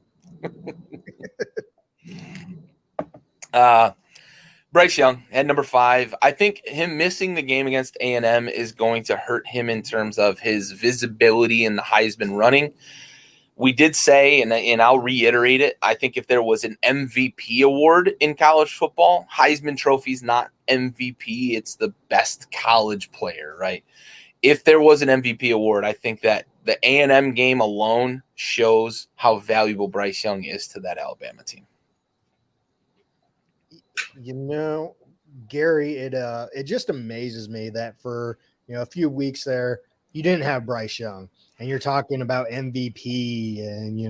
Bryce Young at number 5. I think him missing the game against A&M is going to hurt him in terms of his visibility in the Heisman running. We did say, and I'll reiterate it, I think if there was an MVP award in college football, Heisman Trophy's not MVP, it's the best college player, right? If there was an MVP award, I think that the A&M game alone shows how valuable Bryce Young is to that Alabama team. You know, Gary, it just amazes me that for a few weeks there you didn't have Bryce Young, and you're talking about MVP and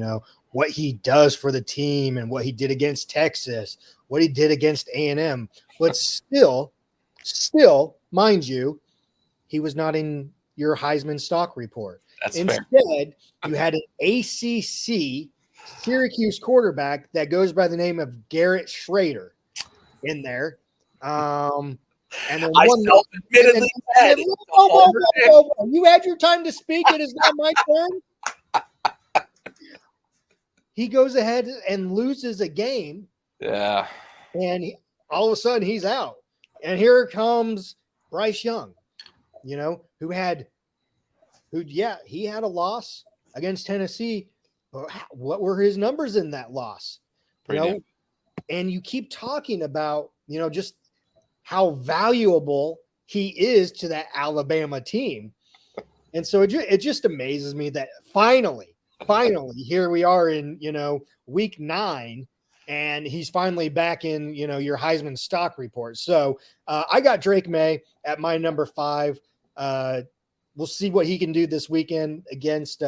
what he does for the team and what he did against Texas, what he did against A&M, but still, mind you, he was not in your Heisman stock report. That's Instead, fair. You had an ACC Syracuse quarterback that goes by the name of Garrett Schrader in there. And then I self-admittedly said you had your time to speak. It is not my turn. He goes ahead and loses a game. Yeah. And all of a sudden he's out. And here comes Bryce Young, he had a loss against Tennessee. What were his numbers in that loss? And you keep talking about, just how valuable he is to that Alabama team. And so it just amazes me that finally, here we are in, week 9, and he's finally back in, your Heisman stock report. So I got Drake May at my number 5. We'll see what he can do this weekend against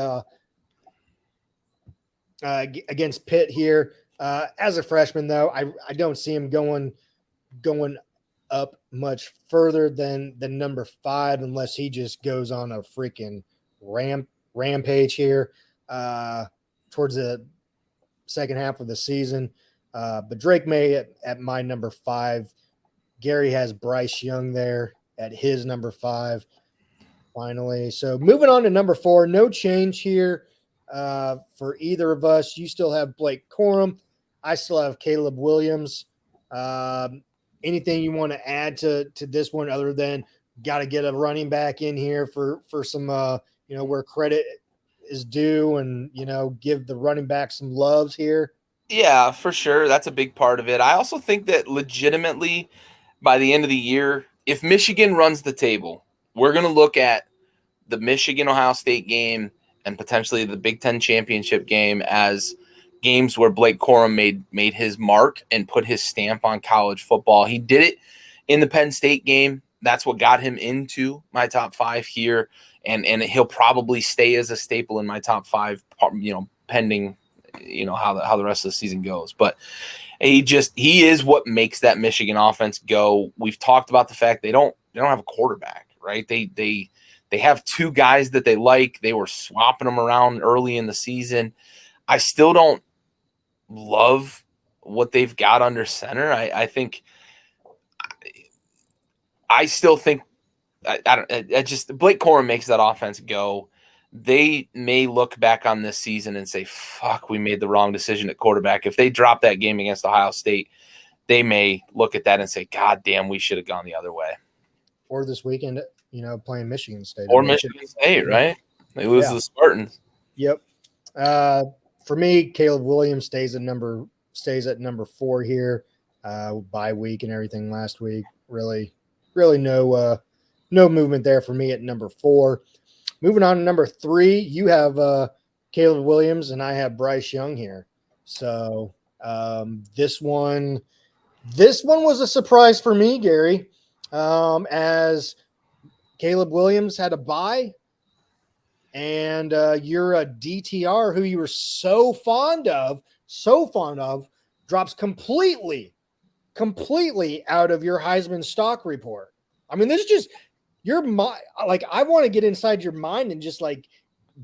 Pitt here. As a freshman, though, I don't see him going up much further than the number 5 unless he just goes on a freaking rampage here towards the second half of the season. But Drake May at my number 5. Gary has Bryce Young there at his number 5. Finally. So moving on to number 4, no change here for either of us. You still have Blake Corum. I still have Caleb Williams. Anything you want to add to this one other than got to get a running back in here for some, where credit is due and, give the running back some loves here? Yeah, for sure. That's a big part of it. I also think that legitimately by the end of the year, if Michigan runs the table, we're going to look at the Michigan-Ohio State game and potentially the Big Ten championship game as games where Blake Corum made his mark and put his stamp on college football. He did it in the Penn State game. That's what got him into my top 5 here, and he'll probably stay as a staple in my top 5, pending how the rest of the season goes. But he is what makes that Michigan offense go. We've talked about the fact they don't have a quarterback, right? They have 2 guys that they like. They were swapping them around early in the season. I still don't love what they've got under center. I still think Blake Corum makes that offense go. They may look back on this season and say, fuck, we made the wrong decision at quarterback. If they drop that game against Ohio State, they may look at that and say, God damn, we should have gone the other way. Or this weekend, playing Michigan State. Or Michigan State, right? They lose to the Spartans. Yep. For me, Caleb Williams stays at number 4 here. Bye week and everything last week. Really no movement there for me at number 4. Moving on to number 3, you have Caleb Williams and I have Bryce Young here. So this one was a surprise for me, Gary, as Caleb Williams had a bye. And you're a DTR who you were so fond of, drops completely out of your Heisman stock report. I mean, this is just your mind. Like, I want to get inside your mind and just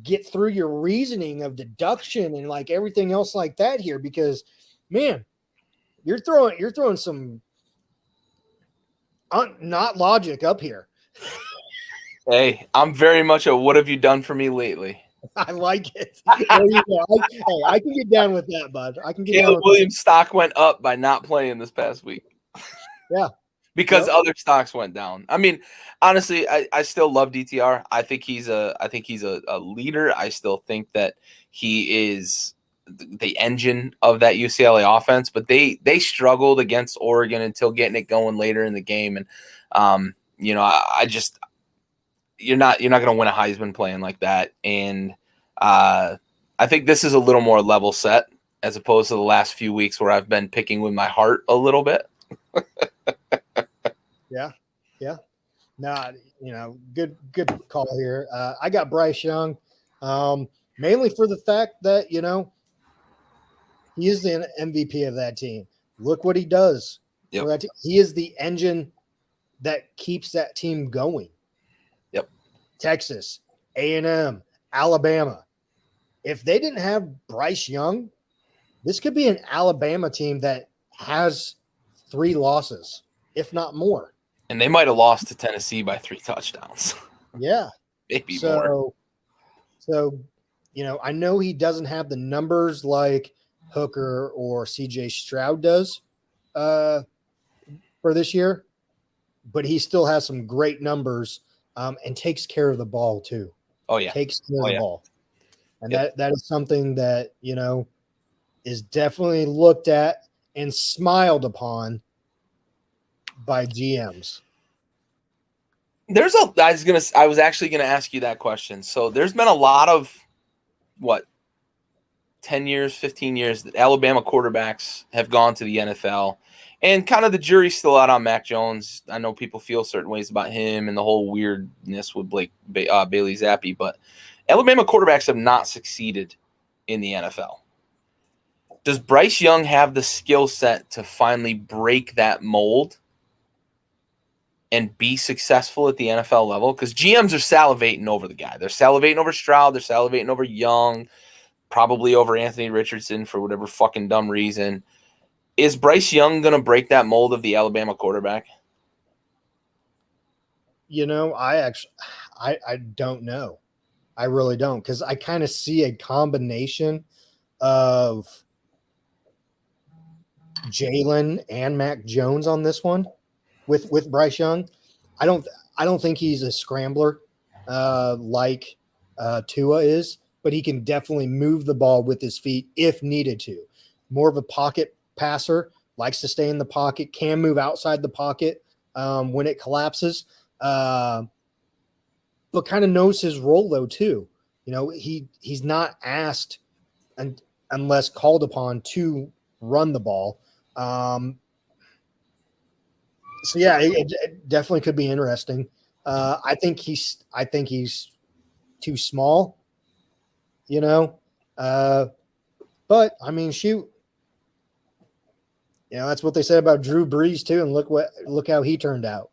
get through your reasoning of deduction and everything else like that here, because, man, you're throwing some Not logic up here. Hey, I'm very much a what have you done for me lately? I like it. There you go. I can get down with that, bud. I can get down Caleb with Williams' stock went up by not playing this past week. Yeah. Because other stocks went down. I mean, honestly, I still love DTR. I think he's a leader. I still think that he is the engine of that UCLA offense, but they struggled against Oregon until getting it going later in the game. And I just you're not going to win a Heisman playing like that. And I think this is a little more level set as opposed to the last few weeks where I've been picking with my heart a little bit. Yeah. Nah, good call here. I got Bryce Young, mainly for the fact that, he is the MVP of that team. Look what he does Yep. for that team. He is the engine that keeps that team going. Yep. Texas, A&M, Alabama. If they didn't have Bryce Young, this could be an Alabama team that has 3 losses, if not more. And they might have lost to Tennessee by 3 touchdowns. Yeah. Maybe more. So, I know he doesn't have the numbers like Hooker or CJ Stroud does for this year, but he still has some great numbers and takes care of the ball too. Oh, yeah. Takes care of the ball. And that is something that, is definitely looked at and smiled upon by GMs. I was actually gonna ask you that question. So there's been a lot of 10 years, 15 years that Alabama quarterbacks have gone to the NFL, and kind of the jury's still out on Mac Jones. I know people feel certain ways about him and the whole weirdness with Bailey Zappi, but Alabama quarterbacks have not succeeded in the NFL. Does Bryce Young have the skill set to finally break that mold and be successful at the NFL level? Because GMs are salivating over the guy. They're salivating over Stroud. They're salivating over Young, probably over Anthony Richardson for whatever fucking dumb reason. Is Bryce Young going to break that mold of the Alabama quarterback? I don't know. I really don't, because I kind of see a combination of Jalen and Mac Jones on this one with Bryce Young. I don't think he's a scrambler like Tua is, but he can definitely move the ball with his feet if needed to. More of a pocket passer, likes to stay in the pocket, can move outside the pocket when it collapses, but kind of knows his role though too. He's not asked unless called upon to run the ball. So yeah, it definitely could be interesting. I think he's too small, but I mean, shoot, that's what they said about Drew Brees too, and look how he turned out.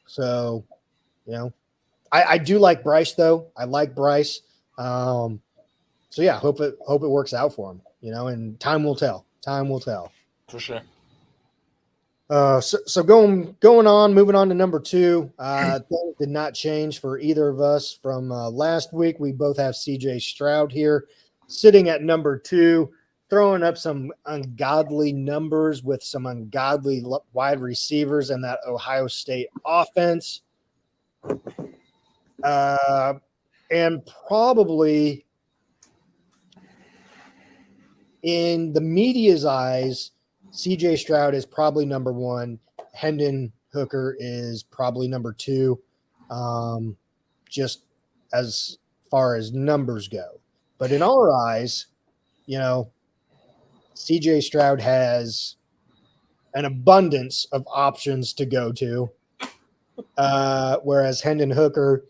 So, I do like Bryce though. I like Bryce. So yeah, hope it works out for him. And time will tell. Time will tell. For sure. So going on, moving on to number 2. Things did not change for either of us from last week. We both have CJ Stroud here, sitting at number 2, throwing up some ungodly numbers with some ungodly wide receivers in that Ohio State offense, and probably in the media's eyes, CJ Stroud is probably number 1. Hendon Hooker is probably number 2, just as far as numbers go. But in our eyes, CJ Stroud has an abundance of options to go to, whereas Hendon Hooker,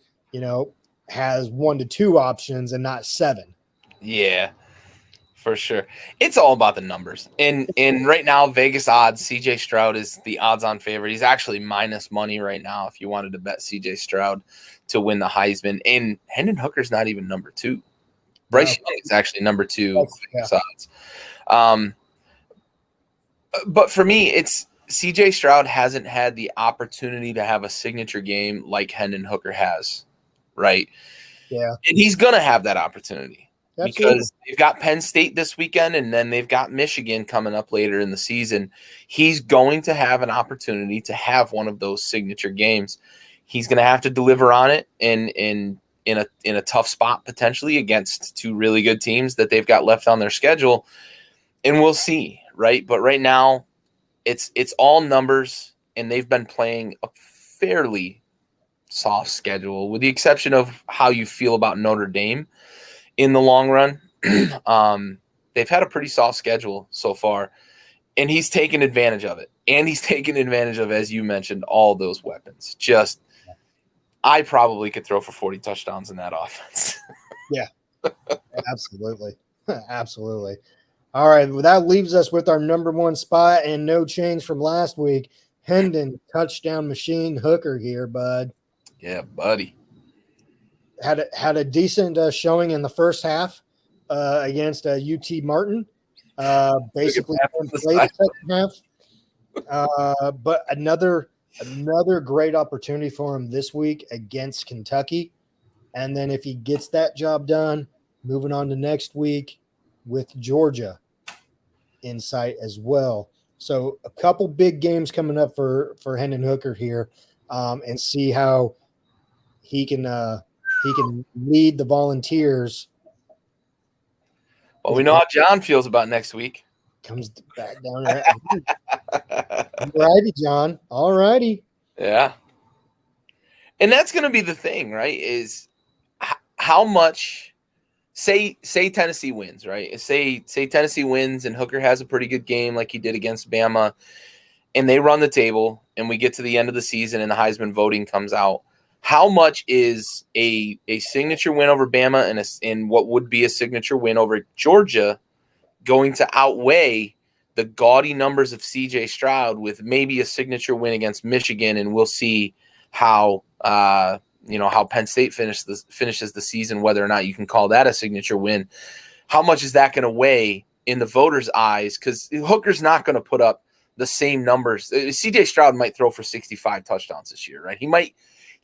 has 1 to 2 options and not 7. Yeah. For sure. It's all about the numbers. And right now, Vegas odds, CJ Stroud is the odds-on favorite. He's actually minus money right now if you wanted to bet CJ Stroud to win the Heisman. And Hendon Hooker's not even number 2. Bryce Young is actually number 2 Vegas odds. But for me, it's CJ Stroud hasn't had the opportunity to have a signature game like Hendon Hooker has, right? Yeah. And he's going to have that opportunity Absolutely. because they've got Penn State this weekend and then they've got Michigan coming up later in the season. He's going to have an opportunity to have one of those signature games. He's going to have to deliver on it in a tough spot potentially against two really good teams that they've got left on their schedule. And we'll see, right? But right now, it's all numbers, and they've been playing a fairly soft schedule, with the exception of how you feel about Notre Dame in the long run. They've had a pretty soft schedule so far, and he's taken advantage of it. And he's taken advantage of, as you mentioned, all those weapons. Just, I probably could throw for 40 touchdowns in that offense. Yeah, absolutely. Absolutely. All right. Well, that leaves us with our number one spot and no change from last week. Hendon, touchdown machine Hooker here, bud. Yeah, buddy. Had a decent showing in the first half against UT Martin. Basically played the second half. But another great opportunity for him this week against Kentucky. And then if he gets that job done, moving on to next week with Georgia in sight as well. So a couple big games coming up for Hendon Hooker here, and see how he can lead the Volunteers. Well, we know how John feels about next week. Comes back down. All righty, John. All righty. Yeah. And that's going to be the thing, right? Is how much say Tennessee wins, right? Say Tennessee wins and Hooker has a pretty good game like he did against Bama, and they run the table and we get to the end of the season and the Heisman voting comes out. How much is a signature win over Bama and what would be a signature win over Georgia going to outweigh the gaudy numbers of CJ Stroud with maybe a signature win against Michigan? And we'll see how how Penn State finishes the season, whether or not you can call that a signature win. How much is that going to weigh in the voters' eyes? Because Hooker's not going to put up the same numbers. CJ Stroud might throw for 65 touchdowns this year, right?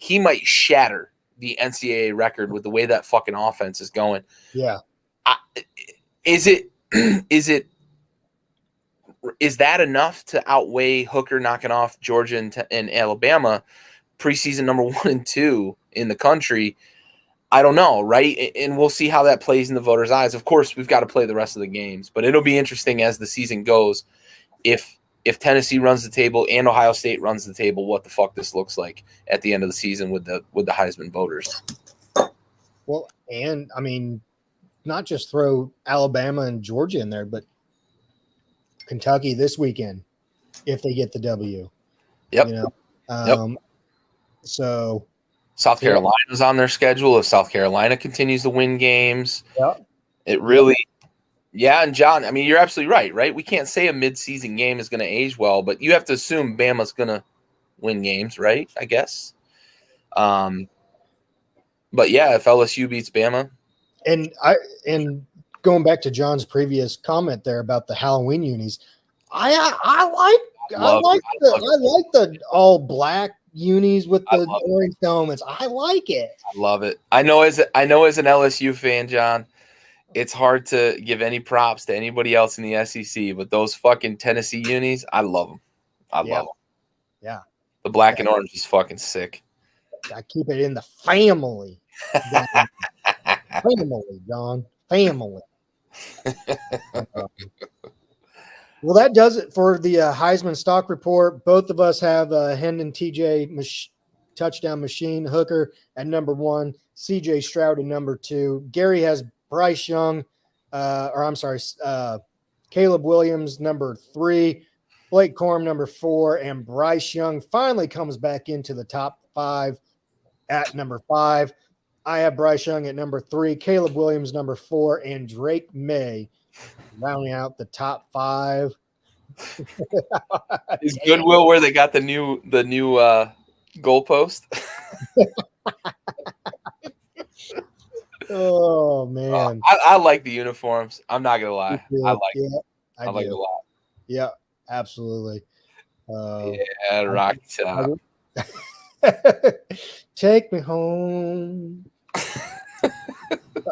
He might shatter the NCAA record with the way that fucking offense is going. Yeah. Is that enough to outweigh Hooker knocking off Georgia and Alabama, preseason number 1 and 2 in the country? I don't know, right? And we'll see how that plays in the voters' eyes. Of course, we've got to play the rest of the games, but it'll be interesting as the season goes. If Tennessee runs the table and Ohio State runs the table, what the fuck this looks like at the end of the season with the Heisman voters. Well, and I mean, not just throw Alabama and Georgia in there, but Kentucky this weekend if they get the W. Yep. Yep. So South Carolina's on their schedule. If South Carolina continues to win games, it really – yeah, and John, I mean, you're absolutely right? We can't say a midseason game is going to age well, but you have to assume Bama's going to win games, right, I guess? But, yeah, if LSU beats Bama. And going back to John's previous comment there about the Halloween unis, I like the all black unis with the orange helmets. I like it. I love it. I know as an LSU fan, John, it's hard to give any props to anybody else in the SEC, but those fucking Tennessee unis, I love them. I love them. Yeah. The black and orange is fucking sick. I keep it in the family. Family, John. Family. Well, that does it for the Heisman stock report. Both of us have Hendon TJ touchdown machine Hooker at number 1, CJ Stroud at number 2. Gary has Bryce Young, Caleb Williams number 3, Blake Corum number 4, and Bryce Young finally comes back into the top 5 at number 5. I have Bryce Young at number 3, Caleb Williams number 4, and Drake May rounding out the top 5. Is Goodwill where they got the new goalpost? Oh man, I like the uniforms. I'm not gonna lie, I like it. I like it a lot. Yeah, absolutely. Yeah, rock top. Take me home. I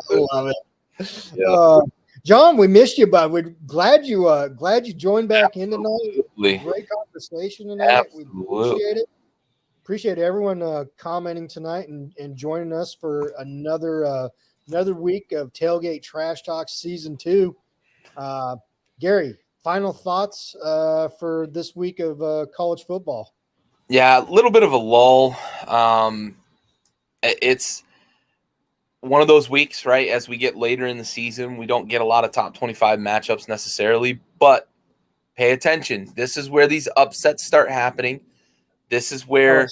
love it. Yeah. John, we missed you, bud. We're glad you joined back in tonight. Absolutely. Great conversation tonight. We Absolutely. appreciate it. Appreciate everyone commenting tonight and joining us for another week of Tailgate Trash Talk Season 2. Gary, final thoughts for this week of college football? Yeah, a little bit of a lull. It's one of those weeks, right? As we get later in the season, we don't get a lot of top 25 matchups necessarily, but pay attention. This is where these upsets start happening. This is where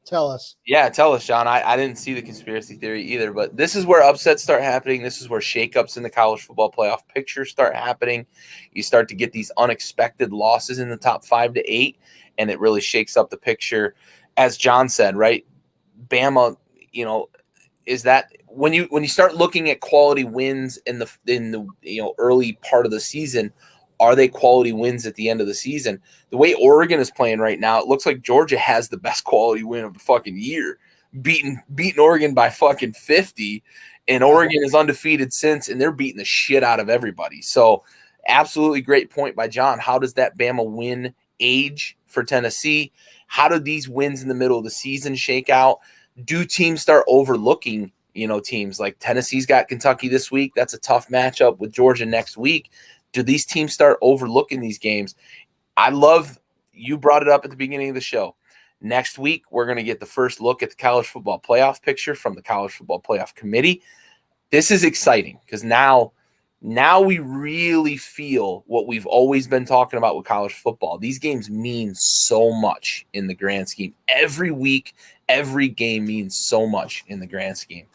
Tell us. Yeah, tell us, John. I didn't see the conspiracy theory either, but this is where upsets start happening. This is where shakeups in the college football playoff picture start happening. You start to get these unexpected losses in the top 5 to 8, and it really shakes up the picture. As John said, right? Bama, is that when you start looking at quality wins in the early part of the season, are they quality wins at the end of the season? The way Oregon is playing right now, it looks like Georgia has the best quality win of the fucking year, beating Oregon by fucking 50, and Oregon is undefeated since, and they're beating the shit out of everybody. So, absolutely great point by John. How does that Bama win age for Tennessee? How do these wins in the middle of the season shake out? Do teams start overlooking, teams like Tennessee's got Kentucky this week? That's a tough matchup with Georgia next week. Do these teams start overlooking these games? I love you brought it up at the beginning of the show. Next week, we're going to get the first look at the college football playoff picture from the College Football Playoff Committee. This is exciting because now we really feel what we've always been talking about with college football. These games mean so much in the grand scheme. Every week, every game means so much in the grand scheme.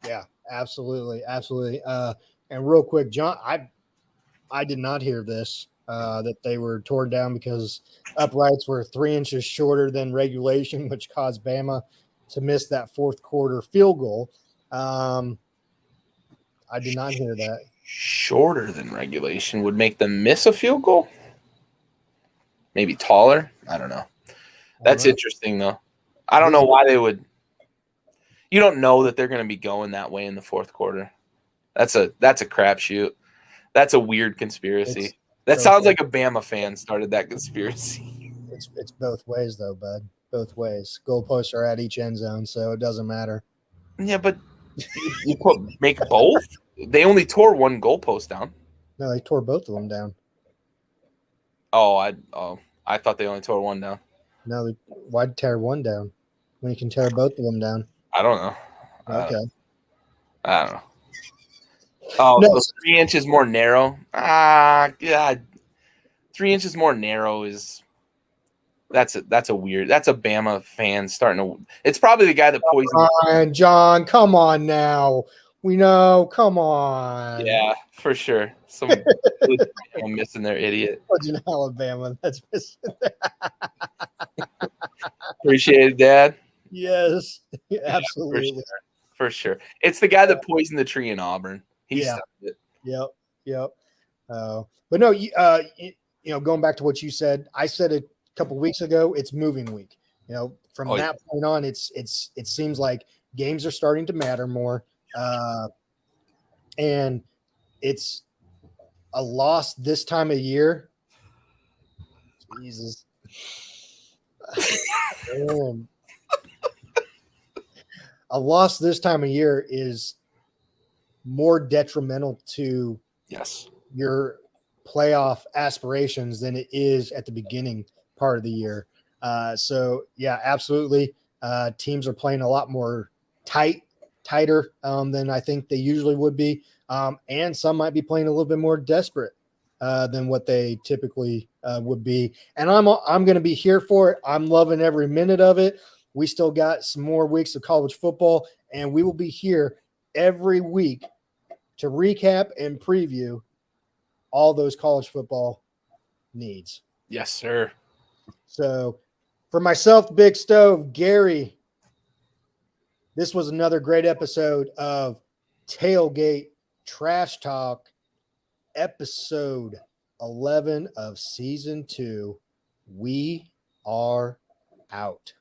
Yeah, absolutely. Absolutely. And real quick, John, I did not hear this, that they were torn down because uprights were 3 inches shorter than regulation, which caused Bama to miss that fourth quarter field goal. I did not hear that. Shorter than regulation would make them miss a field goal? Maybe taller? I don't know. That's interesting, though. I don't know why they would. You don't know that they're going to be going that way in the fourth quarter. That's a crapshoot. That's a weird conspiracy. That sounds like a Bama fan started that conspiracy. It's both ways, though, bud. Both ways. Goalposts are at each end zone, so it doesn't matter. Yeah, but you make both? They only tore one goalpost down. No, they tore both of them down. I thought they only tore one down. No, why'd tear one down when you can tear both of them down? I don't know. Okay. I don't know. Oh, no. So 3 inches more narrow. Yeah. 3 inches more narrow is that's a weird. That's a Bama fan starting to. It's probably the guy that poisoned. John, come on now. We know. Come on. Yeah, for sure. Some missing their idiot. In Alabama, that's missing. Appreciate it, Dad. Yes, absolutely. Yeah, for sure. It's the guy that poisoned the tree in Auburn. He started it. Yep. But no, going back to what you said, I said a couple weeks ago, it's moving week. From that point on, it seems like games are starting to matter more, and it's a loss this time of year. Jesus. A loss this time of year is more detrimental to your playoff aspirations than it is at the beginning part of the year. So yeah, absolutely. Teams are playing a lot more tighter than I think they usually would be. And some might be playing a little bit more desperate than what they typically would be. And I'm going to be here for it. I'm loving every minute of it. We still got some more weeks of college football, and we will be here every week to recap and preview all those college football needs. Yes, sir. So for myself, Big Stove, Gary, this was another great episode of Tailgate Trash Talk, episode 11 of season 2. We are out.